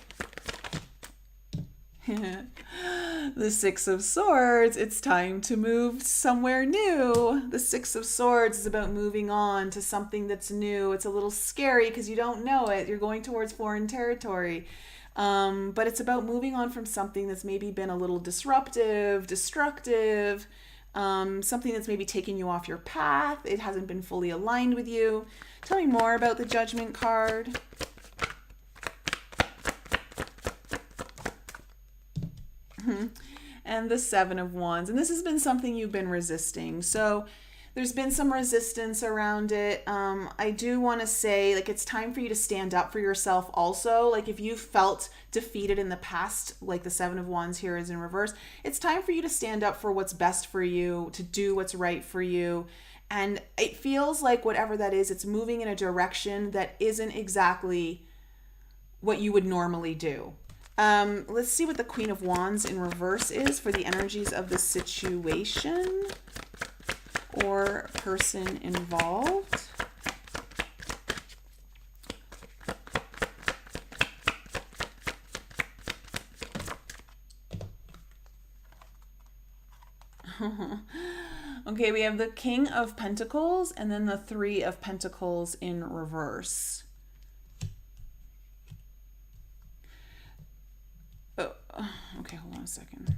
The Six of Swords, it's time to move somewhere new. The Six of Swords is about moving on to something that's new. It's a little scary because you don't know it. You're going towards foreign territory. But it's about moving on from something that's maybe been a little disruptive, destructive, something that's maybe taken you off your path. It hasn't been fully aligned with you. Tell me more about the Judgment card. And the Seven of Wands. And this has been something you've been resisting. So there's been some resistance around it. I do want to say, like, it's time for you to stand up for yourself also. Like, if you felt defeated in the past, like the Seven of Wands here is in reverse, it's time for you to stand up for what's best for you, to do what's right for you. And it feels like whatever that is, it's moving in a direction that isn't exactly what you would normally do. Let's see what the Queen of Wands in reverse is for the energies of the situation or person involved. Okay, we have the King of Pentacles and then the Three of Pentacles in reverse. Okay, hold on a second.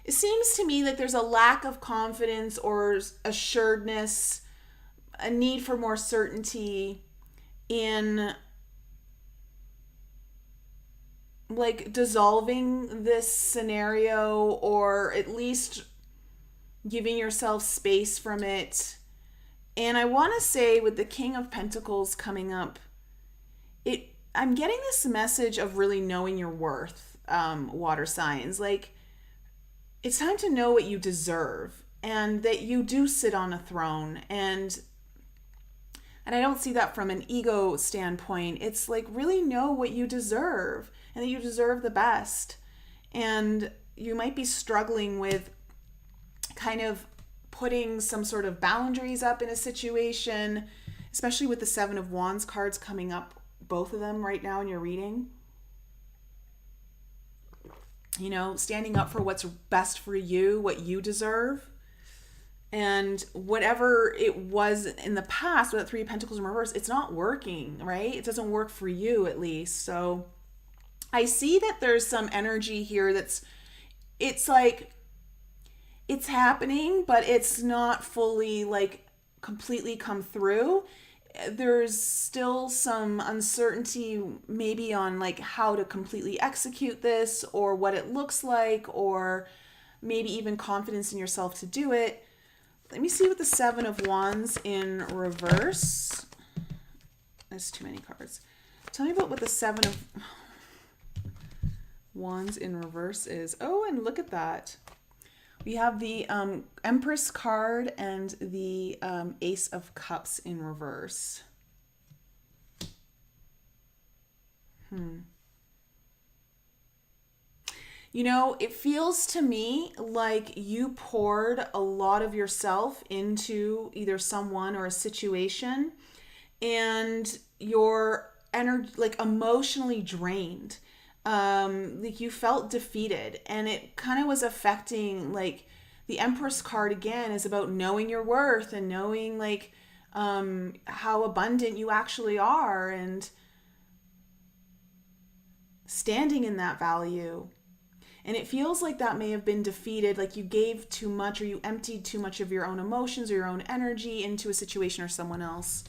It seems to me that there's a lack of confidence or assuredness, a need for more certainty in like dissolving this scenario, or at least giving yourself space from it. And I want to say with the King of Pentacles coming up, I'm getting this message of really knowing your worth, water signs. Like, it's time to know what you deserve and that you do sit on a throne. And I don't see that from an ego standpoint. It's like, really know what you deserve and that you deserve the best. And you might be struggling with kind of putting some sort of boundaries up in a situation, especially with the Seven of Wands cards coming up, both of them right now in your reading. You know, standing up for what's best for you, what you deserve. And whatever it was in the past with that Three of Pentacles in reverse, it's not working, right? It doesn't work for you, at least. So I see that there's some energy here it's like, it's happening, but it's not fully like completely come through. There's still some uncertainty maybe on like how to completely execute this or what it looks like, or maybe even confidence in yourself to do it. Let me see what the Seven of Wands in reverse. There's too many cards. Tell me about what the Seven of Wands in reverse is. Oh, and look at that. We have the Empress card and the Ace of Cups in reverse. You know, it feels to me like you poured a lot of yourself into either someone or a situation, and you're like emotionally drained. Like you felt defeated, and it kind of was affecting, like, the Empress card again is about knowing your worth and knowing like how abundant you actually are and standing in that value. And it feels like that may have been defeated, like you gave too much or you emptied too much of your own emotions or your own energy into a situation or someone else.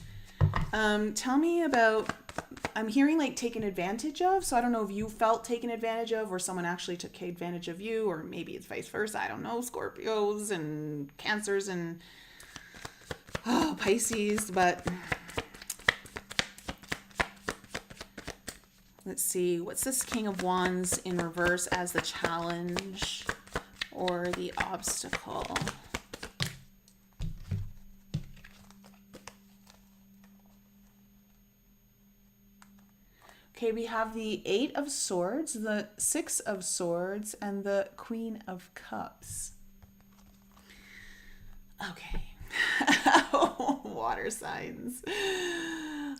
Tell me about, I'm hearing like taken advantage of. So I don't know if you felt taken advantage of or someone actually took advantage of you, or maybe it's vice versa. I don't know. Scorpios and Cancers and Pisces, but let's see. What's this King of Wands in reverse as the challenge or the obstacle? Okay, we have the Eight of Swords, the Six of Swords, and the Queen of Cups. Okay. Water signs.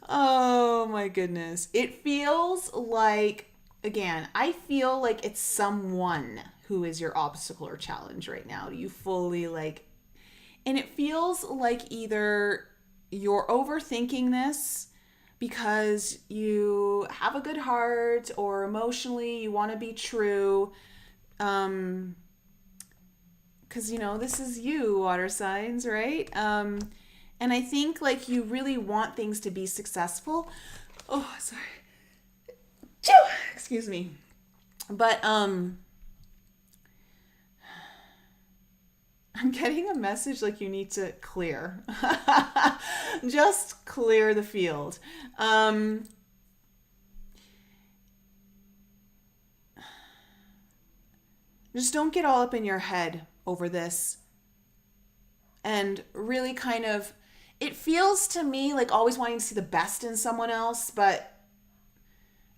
Oh my goodness. It feels like, again, I feel like it's someone who is your obstacle or challenge right now. You fully like, and it feels like either you're overthinking this because you have a good heart or emotionally you want to be true. Because, you know, this is you, water signs, right? And I think like you really want things to be successful. Oh, sorry. Excuse me. But I'm getting a message like you need to clear. Just clear the field. Just don't get all up in your head over this. And really kind of, it feels to me like always wanting to see the best in someone else, but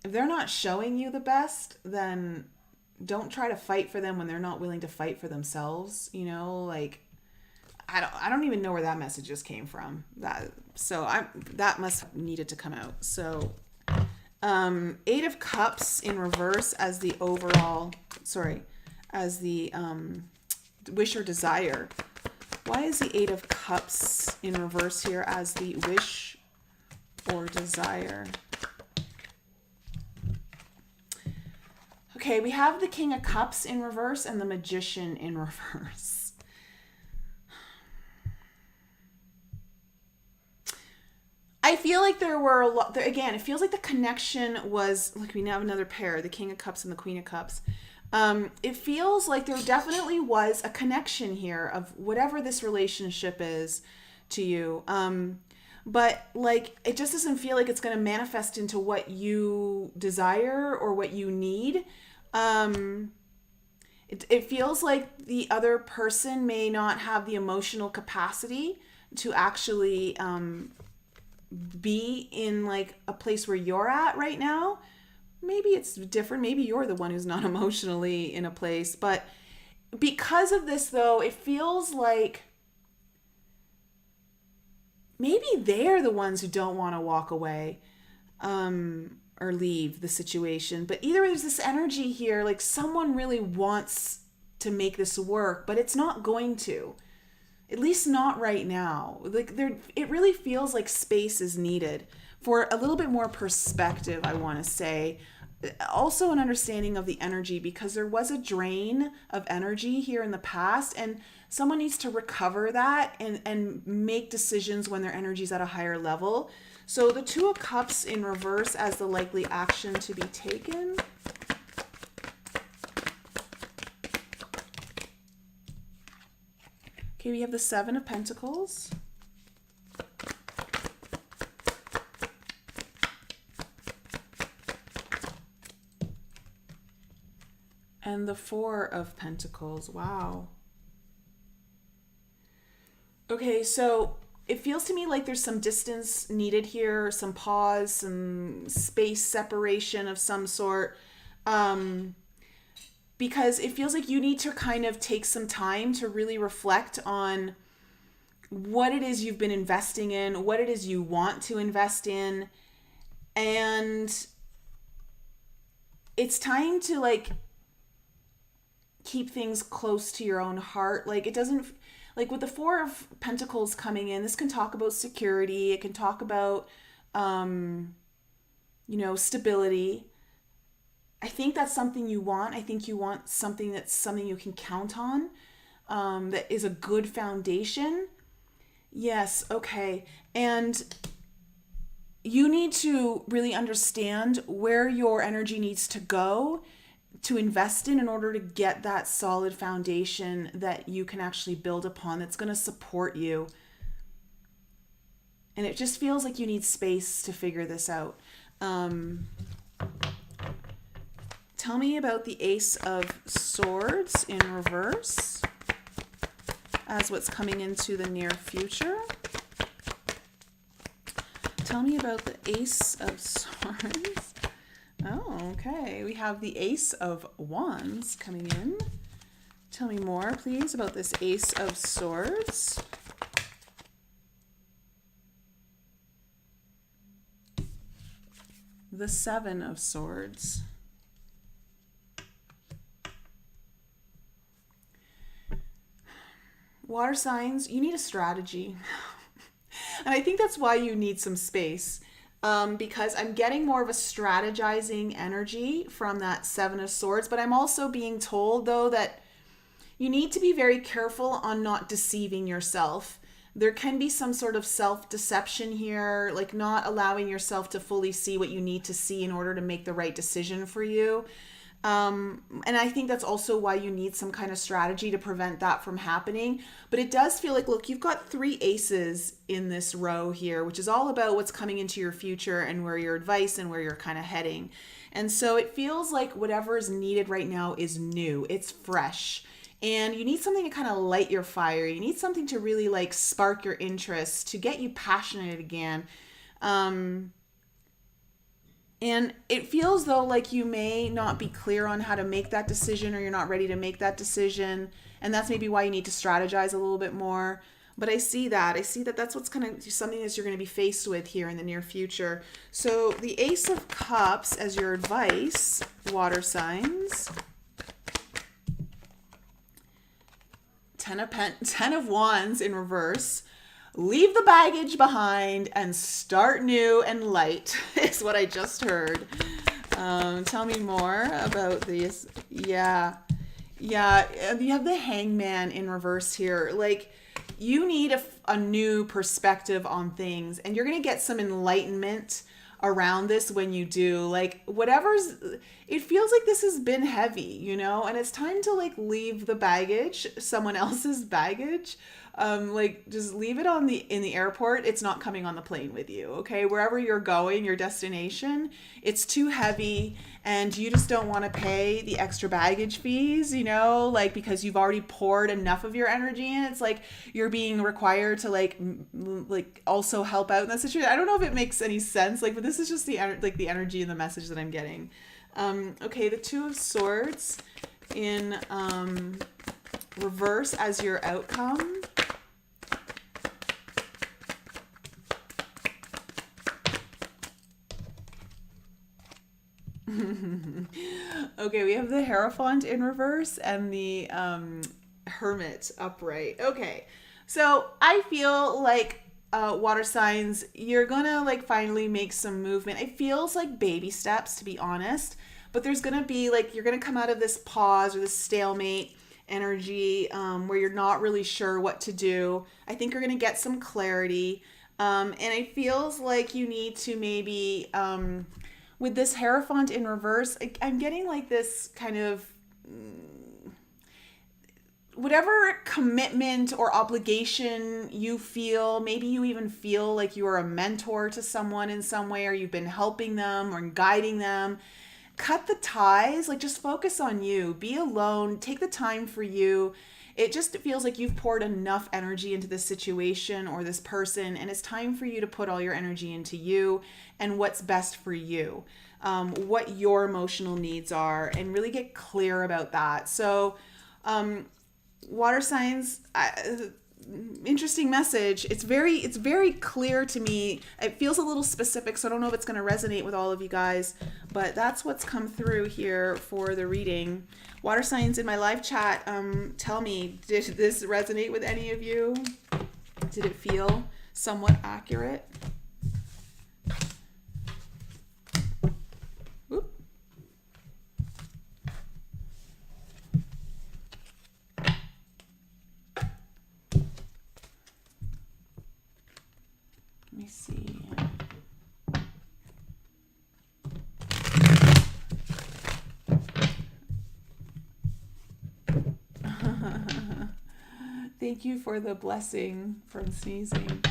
if they're not showing you the best, then don't try to fight for them when they're not willing to fight for themselves. You know, like I don't even know where that message just came from. That must have needed to come out. So 8 of Cups in reverse as the overall, as the wish or desire. Why is the 8 of Cups in reverse here as the wish or desire? Okay, we have the King of Cups in reverse and the Magician in reverse. I feel like there were a lot, again, it feels like the connection was, look, we now have another pair, the King of Cups and the Queen of Cups. It feels like there definitely was a connection here of whatever this relationship is to you. But like, it just doesn't feel like it's going to manifest into what you desire or what you need. It feels like the other person may not have the emotional capacity to actually be in like a place where you're at right now. Maybe it's different. Maybe you're the one who's not emotionally in a place. But because of this, though, it feels like maybe they're the ones who don't want to walk away or leave the situation. But either there's this energy here, like someone really wants to make this work, but it's not going to. At least not right now. Like it really feels like space is needed for a little bit more perspective, I want to say. Also an understanding of the energy, because there was a drain of energy here in the past, and someone needs to recover that and make decisions when their energy is at a higher level. So the 2 of Cups in reverse as the likely action to be taken. Okay, we have the 7 of Pentacles. And the 4 of Pentacles. Wow. Okay, so it feels to me like there's some distance needed here, some pause, some space separation of some sort. Because it feels like you need to kind of take some time to really reflect on what it is you've been investing in, what it is you want to invest in. And it's time to like keep things close to your own heart. Like it doesn't, like with the 4 of Pentacles coming in, this can talk about security. It can talk about, stability. I think that's something you want. I think you want something that's something you can count on, that is a good foundation. Yes, okay. And you need to really understand where your energy needs to go to invest in order to get that solid foundation that you can actually build upon, that's going to support you. And it just feels like you need space to figure this out. Tell me about the Ace of Swords in reverse as what's coming into the near future. Tell me about the Ace of Swords. Oh, okay. We have the Ace of Wands coming in. Tell me more, please, about this Ace of Swords. the Seven of Swords. Water signs, you need a strategy. And I think that's why you need some space. Because I'm getting more of a strategizing energy from that Seven of Swords, but I'm also being told, though, that you need to be very careful on not deceiving yourself. There can be some sort of self-deception here, like not allowing yourself to fully see what you need to see in order to make the right decision for you. And I think that's also why you need some kind of strategy to prevent that from happening. But it does feel like, look, you've got 3 aces in this row here, which is all about what's coming into your future and where your advice and where you're kind of heading. And so it feels like whatever is needed right now is new. It's fresh. And you need something to kind of light your fire. You need something to really like spark your interest, to get you passionate again. And it feels though like you may not be clear on how to make that decision, or you're not ready to make that decision. And that's maybe why you need to strategize a little bit more. But I see that that's what's kind of something that you're going to be faced with here in the near future. So the Ace of Cups as your advice, water signs. 10 of Wands in reverse. Leave the baggage behind and start new and light is what I just heard. Tell me more about this. Yeah. You have the Hangman in reverse here. Like, you need a new perspective on things, and you're going to get some enlightenment around this when you do. Like, it feels like this has been heavy, you know, and it's time to like leave the baggage, someone else's baggage. Like, just leave it in the airport. It's not coming on the plane with you. Okay. Wherever you're going, your destination, it's too heavy and you just don't want to pay the extra baggage fees, you know, like, because you've already poured enough of your energy in. It's like you're being required to like also help out in that situation. I don't know if it makes any sense, like, but this is just the energy and the message that I'm getting. Okay. The Two of Swords in, reverse as your outcome. Okay, we have the Hierophant in reverse and the Hermit upright. Okay, so I feel like water signs, you're gonna like finally make some movement. It feels like baby steps, to be honest, but there's gonna be like, you're gonna come out of this pause or this stalemate energy where you're not really sure what to do. I think you're gonna get some clarity, and it feels like you need to maybe with this Hierophant in reverse, I'm getting like this kind of whatever commitment or obligation you feel. Maybe you even feel like you are a mentor to someone in some way, or you've been helping them or guiding them. Cut the ties, like just focus on you. Be alone, take the time for you. It just feels like you've poured enough energy into this situation or this person, and it's time for you to put all your energy into you and what's best for you, what your emotional needs are, and really get clear about that. So, water signs, interesting message. It's very clear to me. It feels a little specific, so I don't know if it's going to resonate with all of you guys, but that's what's come through here for the reading. Water signs in my live chat, tell me, did this resonate with any of you? Did it feel somewhat accurate? Oop. Let me see. Thank you for the blessing from sneezing.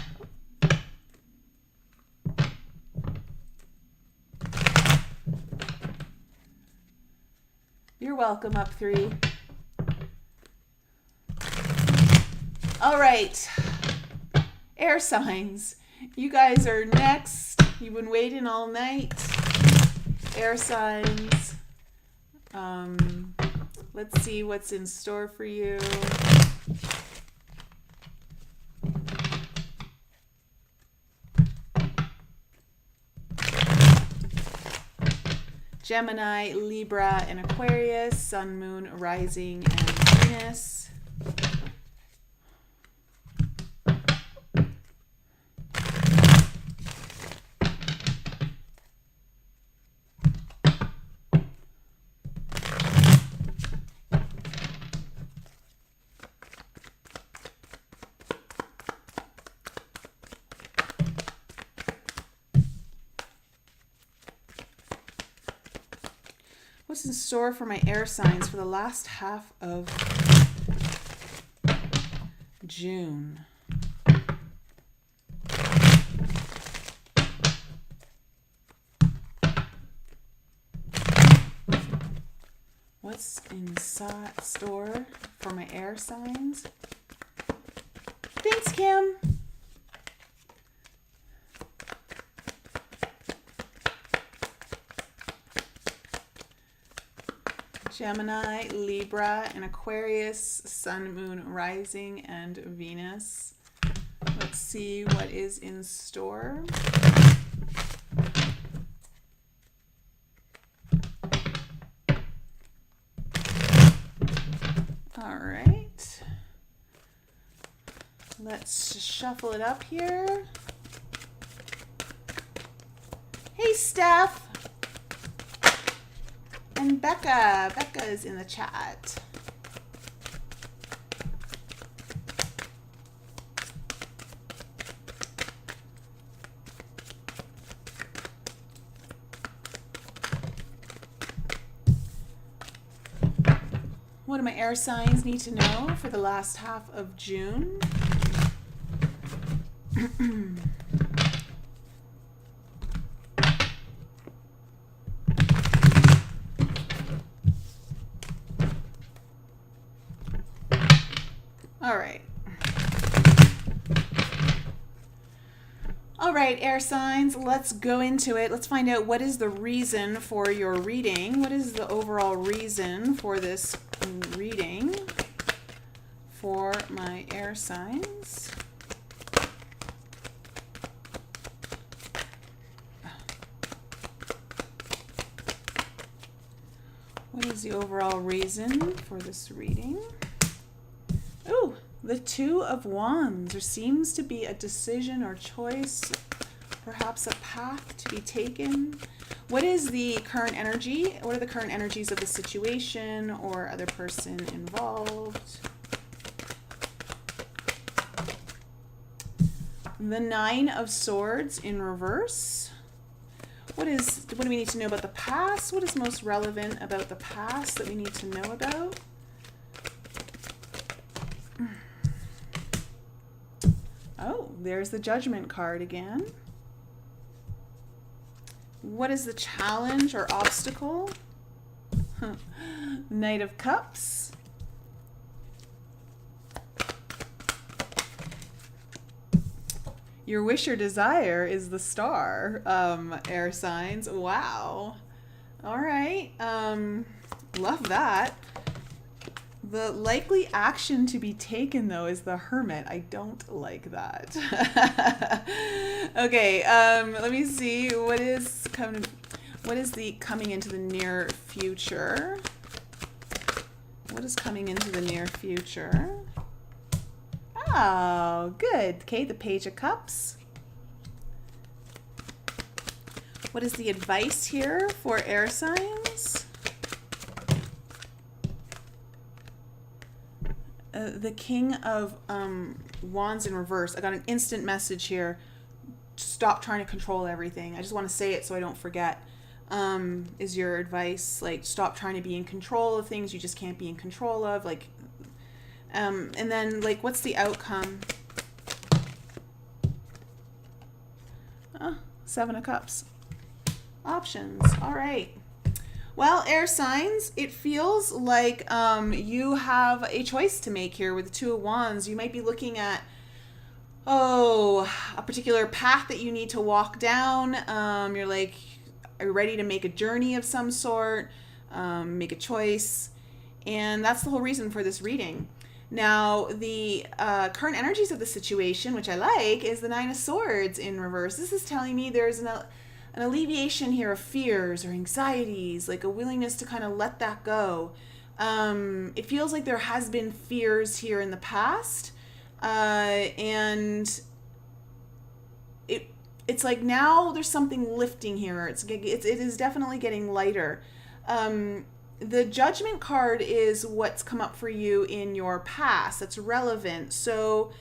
You're welcome, up 3. All right. Air signs. You guys are next. You've been waiting all night. Air signs. Let's see what's in store for you. Gemini, Libra, and Aquarius, Sun, Moon, Rising, and Venus. What's in store for my air signs for the last half of June? What's in store for my air signs? Thanks, Kim. Gemini, Libra, and Aquarius, Sun, Moon, Rising, and Venus. Let's see what is in store. All right. Let's shuffle it up here. Hey, Steph. And Becca. Becca is in the chat. What do my air signs need to know for the last half of June? All right, air signs, let's go into it. Let's find out what is the reason for your reading. What is the overall reason for this reading for my air signs? What is the overall reason for this reading? Ooh, the Two of Wands. There seems to be a decision or choice, perhaps a path to be taken. What is the current energy? What are the current energies of the situation or other person involved? The Nine of Swords in reverse. What do we need to know about the past? What is most relevant about the past that we need to know about? Oh, there's the Judgment card again. What is the challenge or obstacle? Knight of Cups. Your wish or desire is the Star, air signs. Wow. All right. Love that. The likely action to be taken, though, is the Hermit. I don't like that. Okay, let me see. What is the coming into the near future? What is coming into the near future? Oh, good. Okay, the Page of Cups. What is the advice here for air signs? The King of Wands in reverse. I got an instant message here. Stop trying to control everything. I just want to say it so I don't forget. Is your advice like stop trying to be in control of things you just can't be in control of? Like, and then like what's the outcome? Oh, Seven of Cups. Options. All right. Well, air signs, it feels like you have a choice to make here with the Two of Wands. You might be looking at, a particular path that you need to walk down. You're like, are you ready to make a journey of some sort, make a choice? And that's the whole reason for this reading. Now, the current energies of the situation, which I like, is the Nine of Swords in reverse. This is telling me there's an alleviation here of fears or anxieties, like a willingness to kind of let that go. It feels like there has been fears here in the past, and it's like now there's something lifting here. It is definitely getting lighter. The Judgment card is what's come up for you in your past that's relevant. So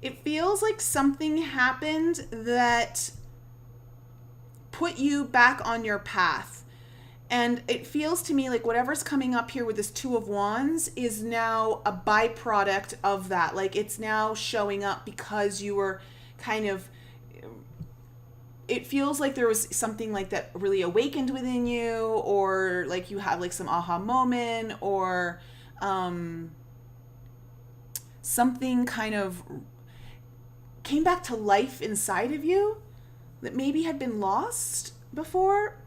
it feels like something happened that put you back on your path. And it feels to me like whatever's coming up here with this Two of Wands is now a byproduct of that. Like it's now showing up because you were kind of, it feels like there was something like that really awakened within you, or like you had like some aha moment, or something kind of came back to life inside of you that maybe had been lost before.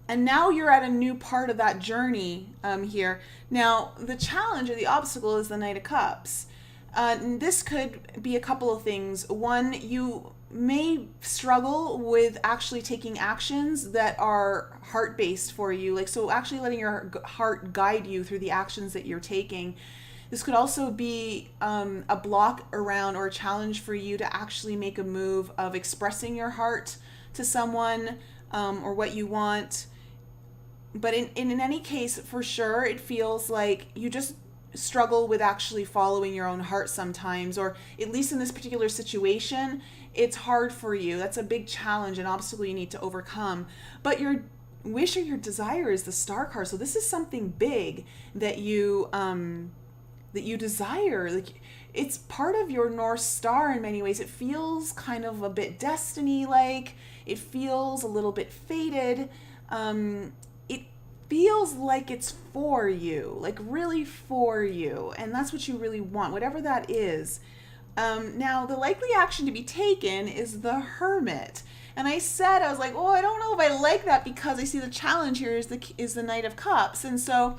And now you're at a new part of that journey here. Now, the challenge or the obstacle is the Knight of Cups. This could be a couple of things. One, you may struggle with actually taking actions that are heart-based for you. Like, so actually letting your heart guide you through the actions that you're taking. This could also be a block around or a challenge for you to actually make a move of expressing your heart to someone or what you want. But in any case, for sure, it feels like you just struggle with actually following your own heart sometimes, or at least in this particular situation, it's hard for you. That's a big challenge, an obstacle you need to overcome. But your wish or your desire is the Star card. So this is something big that you desire. Like it's part of your North Star in many ways. It feels kind of a bit destiny-like. It feels a little bit fated. It feels like it's for you, like really for you. And that's what you really want, whatever that is. Now, the likely action to be taken is the Hermit. And I was like, oh, I don't know if I like that because I see the challenge here is the Knight of Cups. And so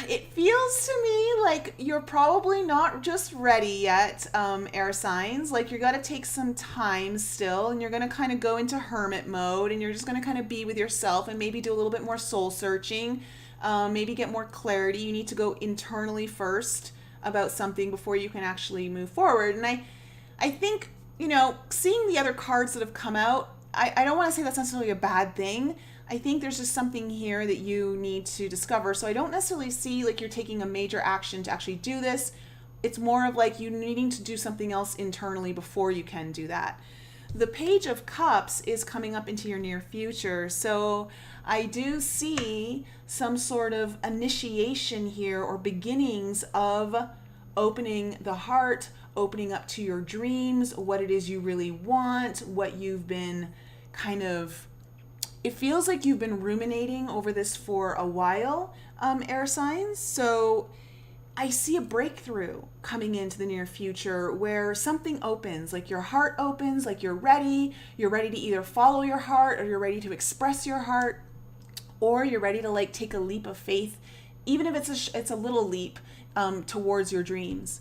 it feels to me like you're probably not just ready yet, air signs. Like you're going to take some time still, and you're going to kind of go into hermit mode, and you're just going to kind of be with yourself and maybe do a little bit more soul searching, maybe get more clarity. You need to go internally first about something before you can actually move forward. And I think, seeing the other cards that have come out, I don't want to say that's necessarily a bad thing. I think there's just something here that you need to discover. So I don't necessarily see like you're taking a major action to actually do this. It's more of like you needing to do something else internally before you can do that. The Page of Cups is coming up into your near future. So I do see some sort of initiation here or beginnings of opening the heart, opening up to your dreams, what it is you really want, what you've been kind of, it feels like you've been ruminating over this for a while, air signs. So I see a breakthrough coming into the near future where something opens, like your heart opens, like you're ready to either follow your heart, or you're ready to express your heart, or you're ready to like take a leap of faith, even if it's a little leap towards your dreams.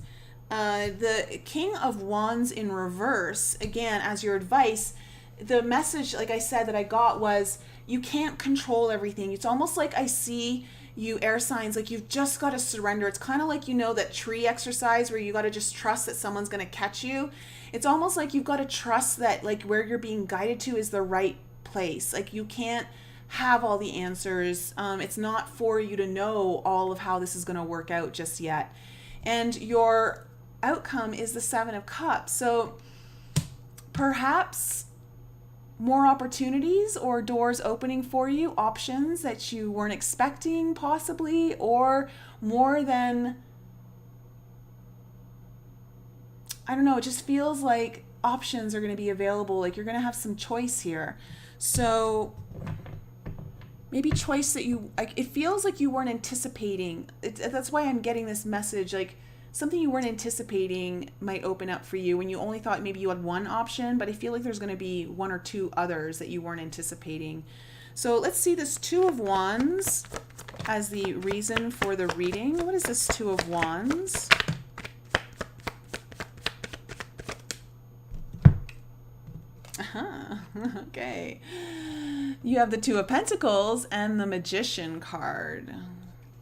The King of Wands in reverse, again, as your advice, the message, like I said, that I got was you can't control everything. It's almost like I see you, air signs, like you've just got to surrender. It's kind of like, that tree exercise where you got to just trust that someone's going to catch you. It's almost like you've got to trust that like where you're being guided to is the right place. Like you can't have all the answers. It's not for you to know all of how this is going to work out just yet. And your outcome is the Seven of Cups. So perhaps more opportunities or doors opening for you, options that you weren't expecting possibly, or more than, I don't know, it just feels like options are going to be available. Like you're going to have some choice here. So maybe choice that it feels like you weren't anticipating. That's why I'm getting this message, like something you weren't anticipating might open up for you when you only thought maybe you had one option, but I feel like there's going to be one or two others that you weren't anticipating. So let's see this Two of Wands as the reason for the reading. What is this Two of Wands? Okay. You have the Two of Pentacles and the Magician card.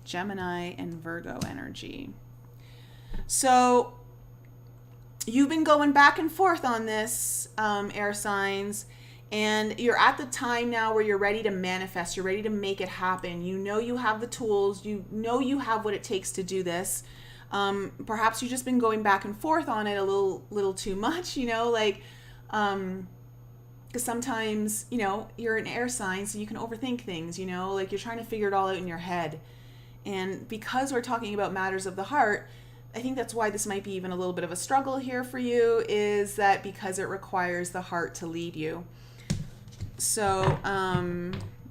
Gemini and Virgo energy. So you've been going back and forth on this, air signs, and you're at the time now where you're ready to manifest. You're ready to make it happen. You know you have the tools. You know you have what it takes to do this. Perhaps you've just been going back and forth on it a little too much, like, because sometimes, you're an air sign, so you can overthink things, like you're trying to figure it all out in your head. And because we're talking about matters of the heart, I think that's why this might be even a little bit of a struggle here for you, is that because it requires the heart to lead you. So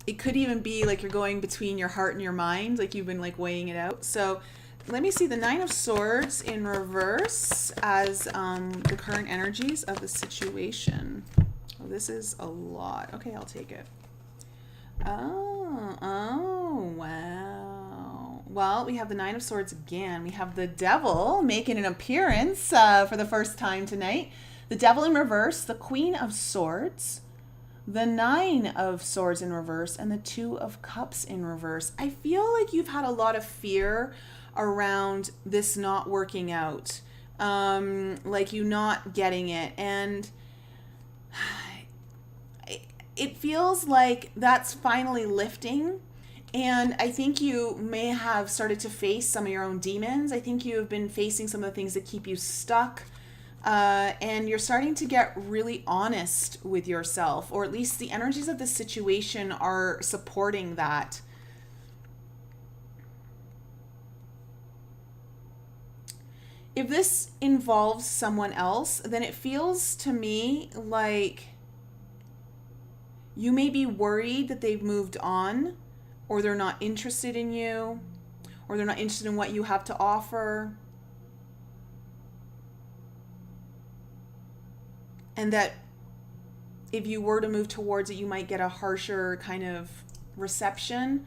it could even be like you're going between your heart and your mind, like you've been like weighing it out. So let me see the Nine of Swords in reverse as the current energies of the situation. Oh, this is a lot. Okay, I'll take it. Oh, wow. Well, we have the Nine of Swords again. We have the Devil making an appearance for the first time tonight. The Devil in reverse, the Queen of Swords, the Nine of Swords in reverse, and the Two of Cups in reverse. I feel like you've had a lot of fear around this not working out, like you not getting it, and it feels like that's finally lifting. And I think you may have started to face some of your own demons. I think you have been facing some of the things that keep you stuck. And you're starting to get really honest with yourself, or at least the energies of the situation are supporting that. If this involves someone else, then it feels to me like you may be worried that they've moved on, or they're not interested in you, or they're not interested in what you have to offer. And that if you were to move towards it, you might get a harsher kind of reception.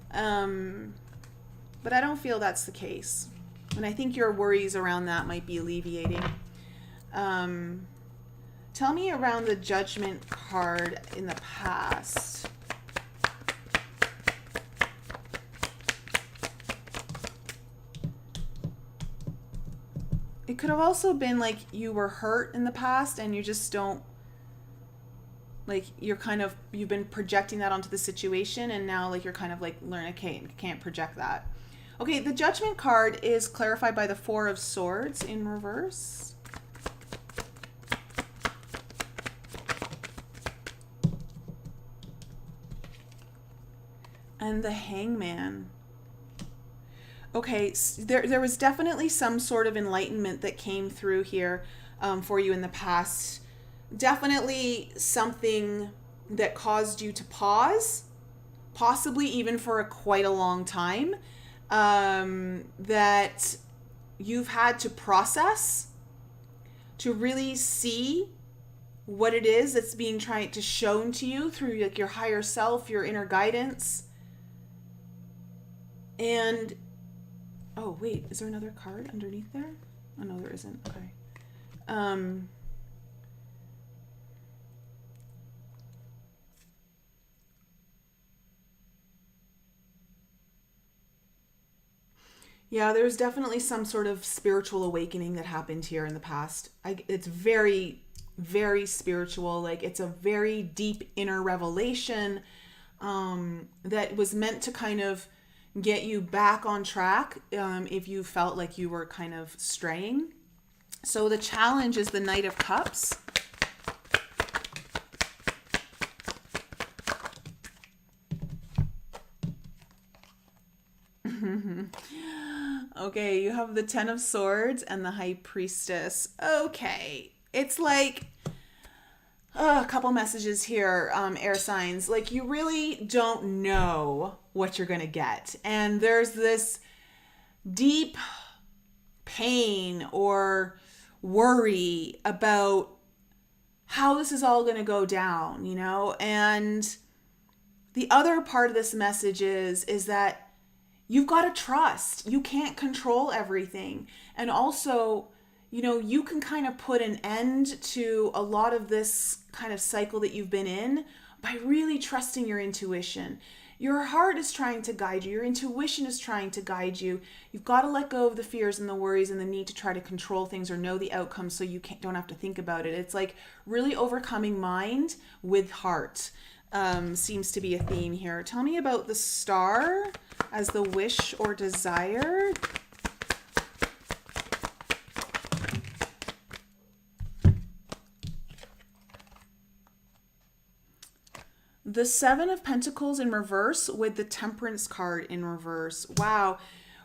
But I don't feel that's the case. And I think your worries around that might be alleviating. Tell me around the Judgment card in the past. It could have also been like you were hurt in the past and you just don't, like, you've been projecting that onto the situation, and now like you're kind of like learning, okay, can't project that. Okay, the Judgment card is clarified by the Four of Swords in reverse. And the Hangman. Okay, there was definitely some sort of enlightenment that came through here for you in the past. Definitely something that caused you to pause, possibly even for quite a long time, that you've had to process to really see what it is that's being tried to shown to you through like your higher self, your inner guidance. And oh, wait, is there another card underneath there? Oh, no, there isn't. Okay. Yeah, there's definitely some sort of spiritual awakening that happened here in the past. It's very, very spiritual. Like, it's a very deep inner revelation that was meant to kind of get you back on track if you felt like you were kind of straying. So the challenge is the Knight of Cups. Okay, you have the Ten of Swords and the High Priestess. Okay, it's like a couple messages here, air signs. Like, you really don't know what you're going to get. And there's this deep pain or worry about how this is all going to go down, And the other part of this message is that you've got to trust. You can't control everything. And also, you can kind of put an end to a lot of this kind of cycle that you've been in by really trusting your intuition. Your heart is trying to guide you. Your intuition is trying to guide you. You've got to let go of the fears and the worries and the need to try to control things or know the outcome so you don't have to think about it. It's like really overcoming mind with heart seems to be a theme here. Tell me about the star as the wish or desire. The Seven of Pentacles in reverse with the Temperance card in reverse. Wow.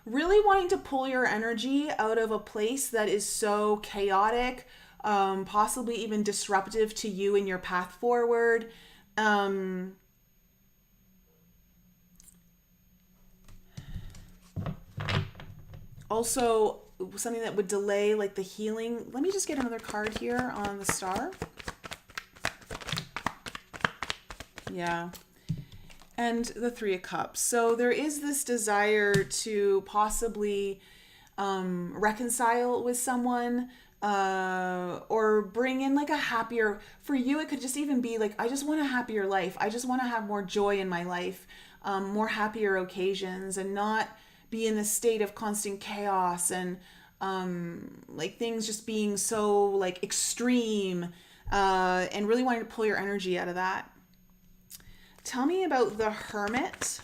Really wanting to pull your energy out of a place that is so chaotic, possibly even disruptive to you and your path forward. Also, something that would delay like the healing. Let me just get another card here on the star. Yeah. And the Three of Cups. So there is this desire to possibly reconcile with someone or bring in like a happier, for you it could just even be like, I just want a happier life. I just want to have more joy in my life, more happier occasions, and not be in this state of constant chaos and like things just being so like extreme and really wanting to pull your energy out of that. Tell me about the Hermit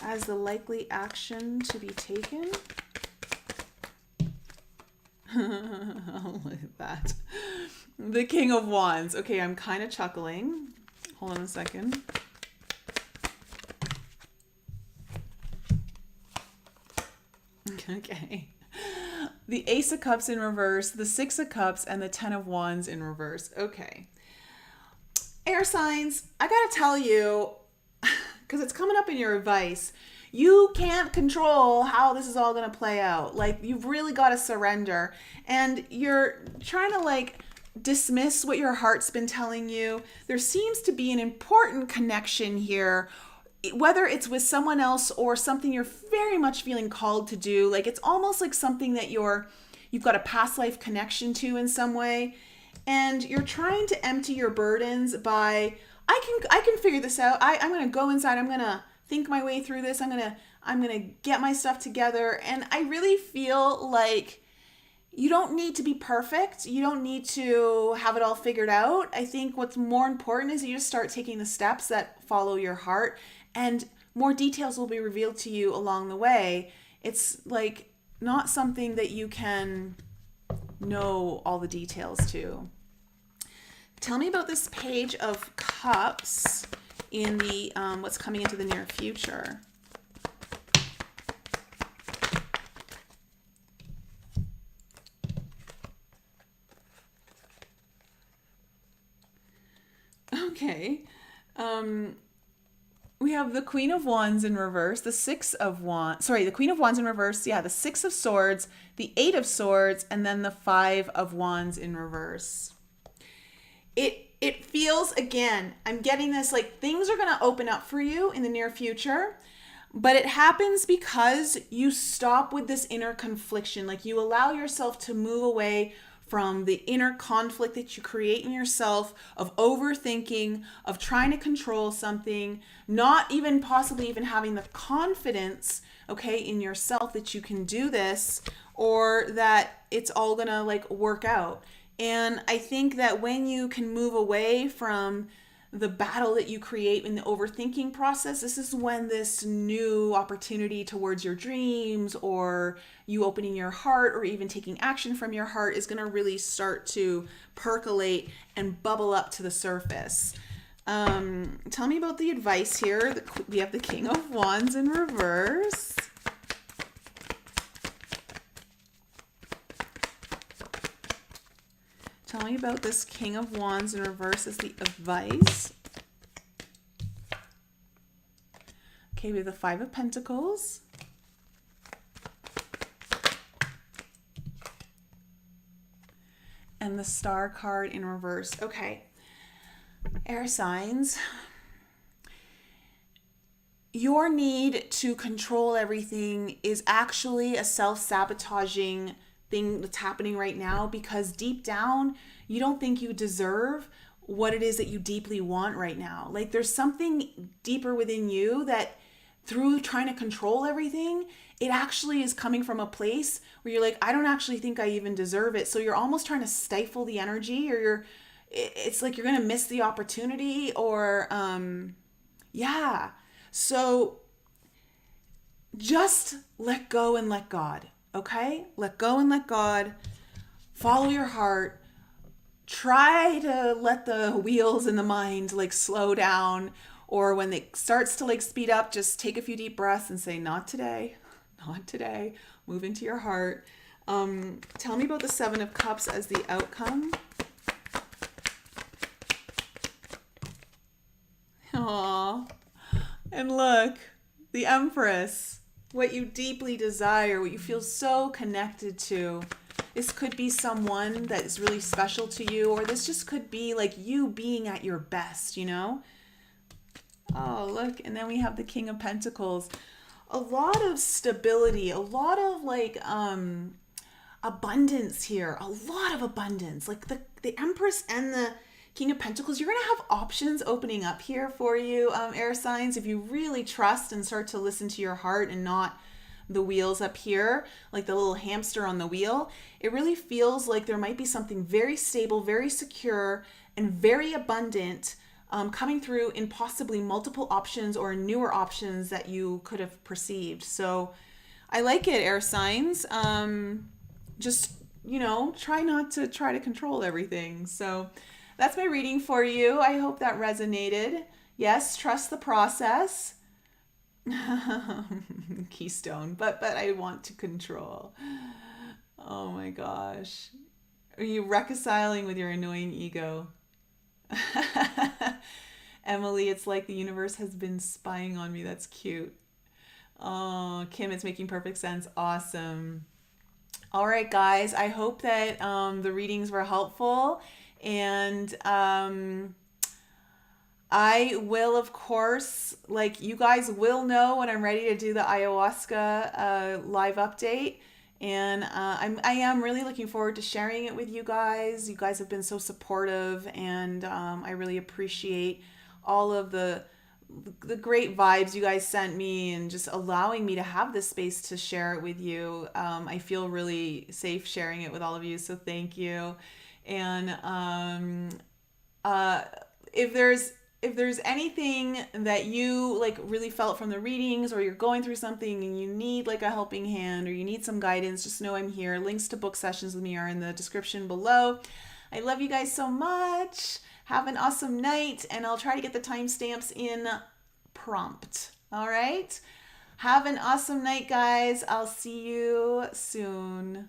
as the likely action to be taken. Oh, look at that. The King of Wands. Okay, I'm kind of chuckling. Hold on a second. Okay. The Ace of Cups in reverse, the Six of Cups, and the Ten of Wands in reverse. Okay. Air signs, I gotta tell you, because it's coming up in your advice, you can't control how this is all gonna play out. Like, you've really got to surrender. And you're trying to like dismiss what your heart's been telling you. There seems to be an important connection here, whether it's with someone else or something you're very much feeling called to do. Like, it's almost like something that you've got a past life connection to in some way, and you're trying to empty your burdens by, I can figure this out. I'm going to go inside. I'm going to think my way through this. I'm going to get my stuff together. And I really feel like you don't need to be perfect. You don't need to have it all figured out. I think what's more important is you just start taking the steps that follow your heart, and more details will be revealed to you along the way. It's like not something that you can know all the details to. Tell me about this Page of Cups in the what's coming into the near future. Okay. We have the Queen of Wands in reverse, the Queen of Wands in reverse, the Six of Swords, the Eight of Swords, and then the Five of Wands in reverse. It feels, again, I'm getting this, like things are going to open up for you in the near future, but it happens because you stop with this inner confliction. Like, you allow yourself to move away from the inner conflict that you create in yourself of overthinking, of trying to control something, not even possibly even having the confidence, okay, in yourself that you can do this or that it's all gonna like work out. And I think that when you can move away from the battle that you create in the overthinking process, this is when this new opportunity towards your dreams or you opening your heart or even taking action from your heart is going to really start to percolate and bubble up to the surface. Tell me about the advice here. We have the King of Wands in reverse. Tell me about this King of Wands in reverse as the advice. Okay, we have the Five of Pentacles. And the Star card in reverse. Okay, air signs. your need to control everything is actually a self-sabotaging thing that's happening right now, because deep down, you don't think you deserve what it is that you deeply want right now. Like there's something deeper within you that through trying to control everything, it actually is coming from a place where you're like, I don't actually think I even deserve it. So you're almost trying to stifle the energy, or it's like you're going to miss the opportunity, or yeah. So just let go and let God, okay? Let go and let God. Follow your heart. Try to let the wheels in the mind like slow down, or when it starts to like speed up, just take a few deep breaths and say, not today, not today. Move into your heart. Tell me about the Seven of Cups as the outcome. Aww. And look, the Empress, what you deeply desire, what you feel so connected to. This could be someone that is really special to you, or this just could be like you being at your best, you know? Oh, look, and then we have the King of Pentacles. A lot of stability, a lot of like abundance here, a lot of abundance. Like the Empress and the King of Pentacles, you're going to have options opening up here for you, air signs, if you really trust and start to listen to your heart and not the wheels up here, like the little hamster on the wheel. It really feels like there might be something very stable, very secure, and very abundant coming through in possibly multiple options or newer options that you could have perceived. So I like it, air signs. Just, try not to try to control everything. So that's my reading for you. I hope that resonated. Yes, trust the process. Keystone, but I want to control. Oh my gosh. Are you reconciling with your annoying ego? Emily, it's like the universe has been spying on me. That's cute. Oh, Kim, it's making perfect sense. Awesome. All right, guys. I hope that the readings were helpful. And I will, of course, like you guys will know when I'm ready to do the ayahuasca live update. And I am really looking forward to sharing it with you guys. You guys have been so supportive, and I really appreciate all of the great vibes you guys sent me, and just allowing me to have this space to share it with you. I feel really safe sharing it with all of you, so thank you. And if there's anything that you like really felt from the readings, or you're going through something and you need like a helping hand, or you need some guidance, just know I'm here. Links to book sessions with me are in the description below. I love you guys so much. Have an awesome night, and I'll try to get the timestamps in prompt. All right? Have an awesome night, guys. I'll see you soon.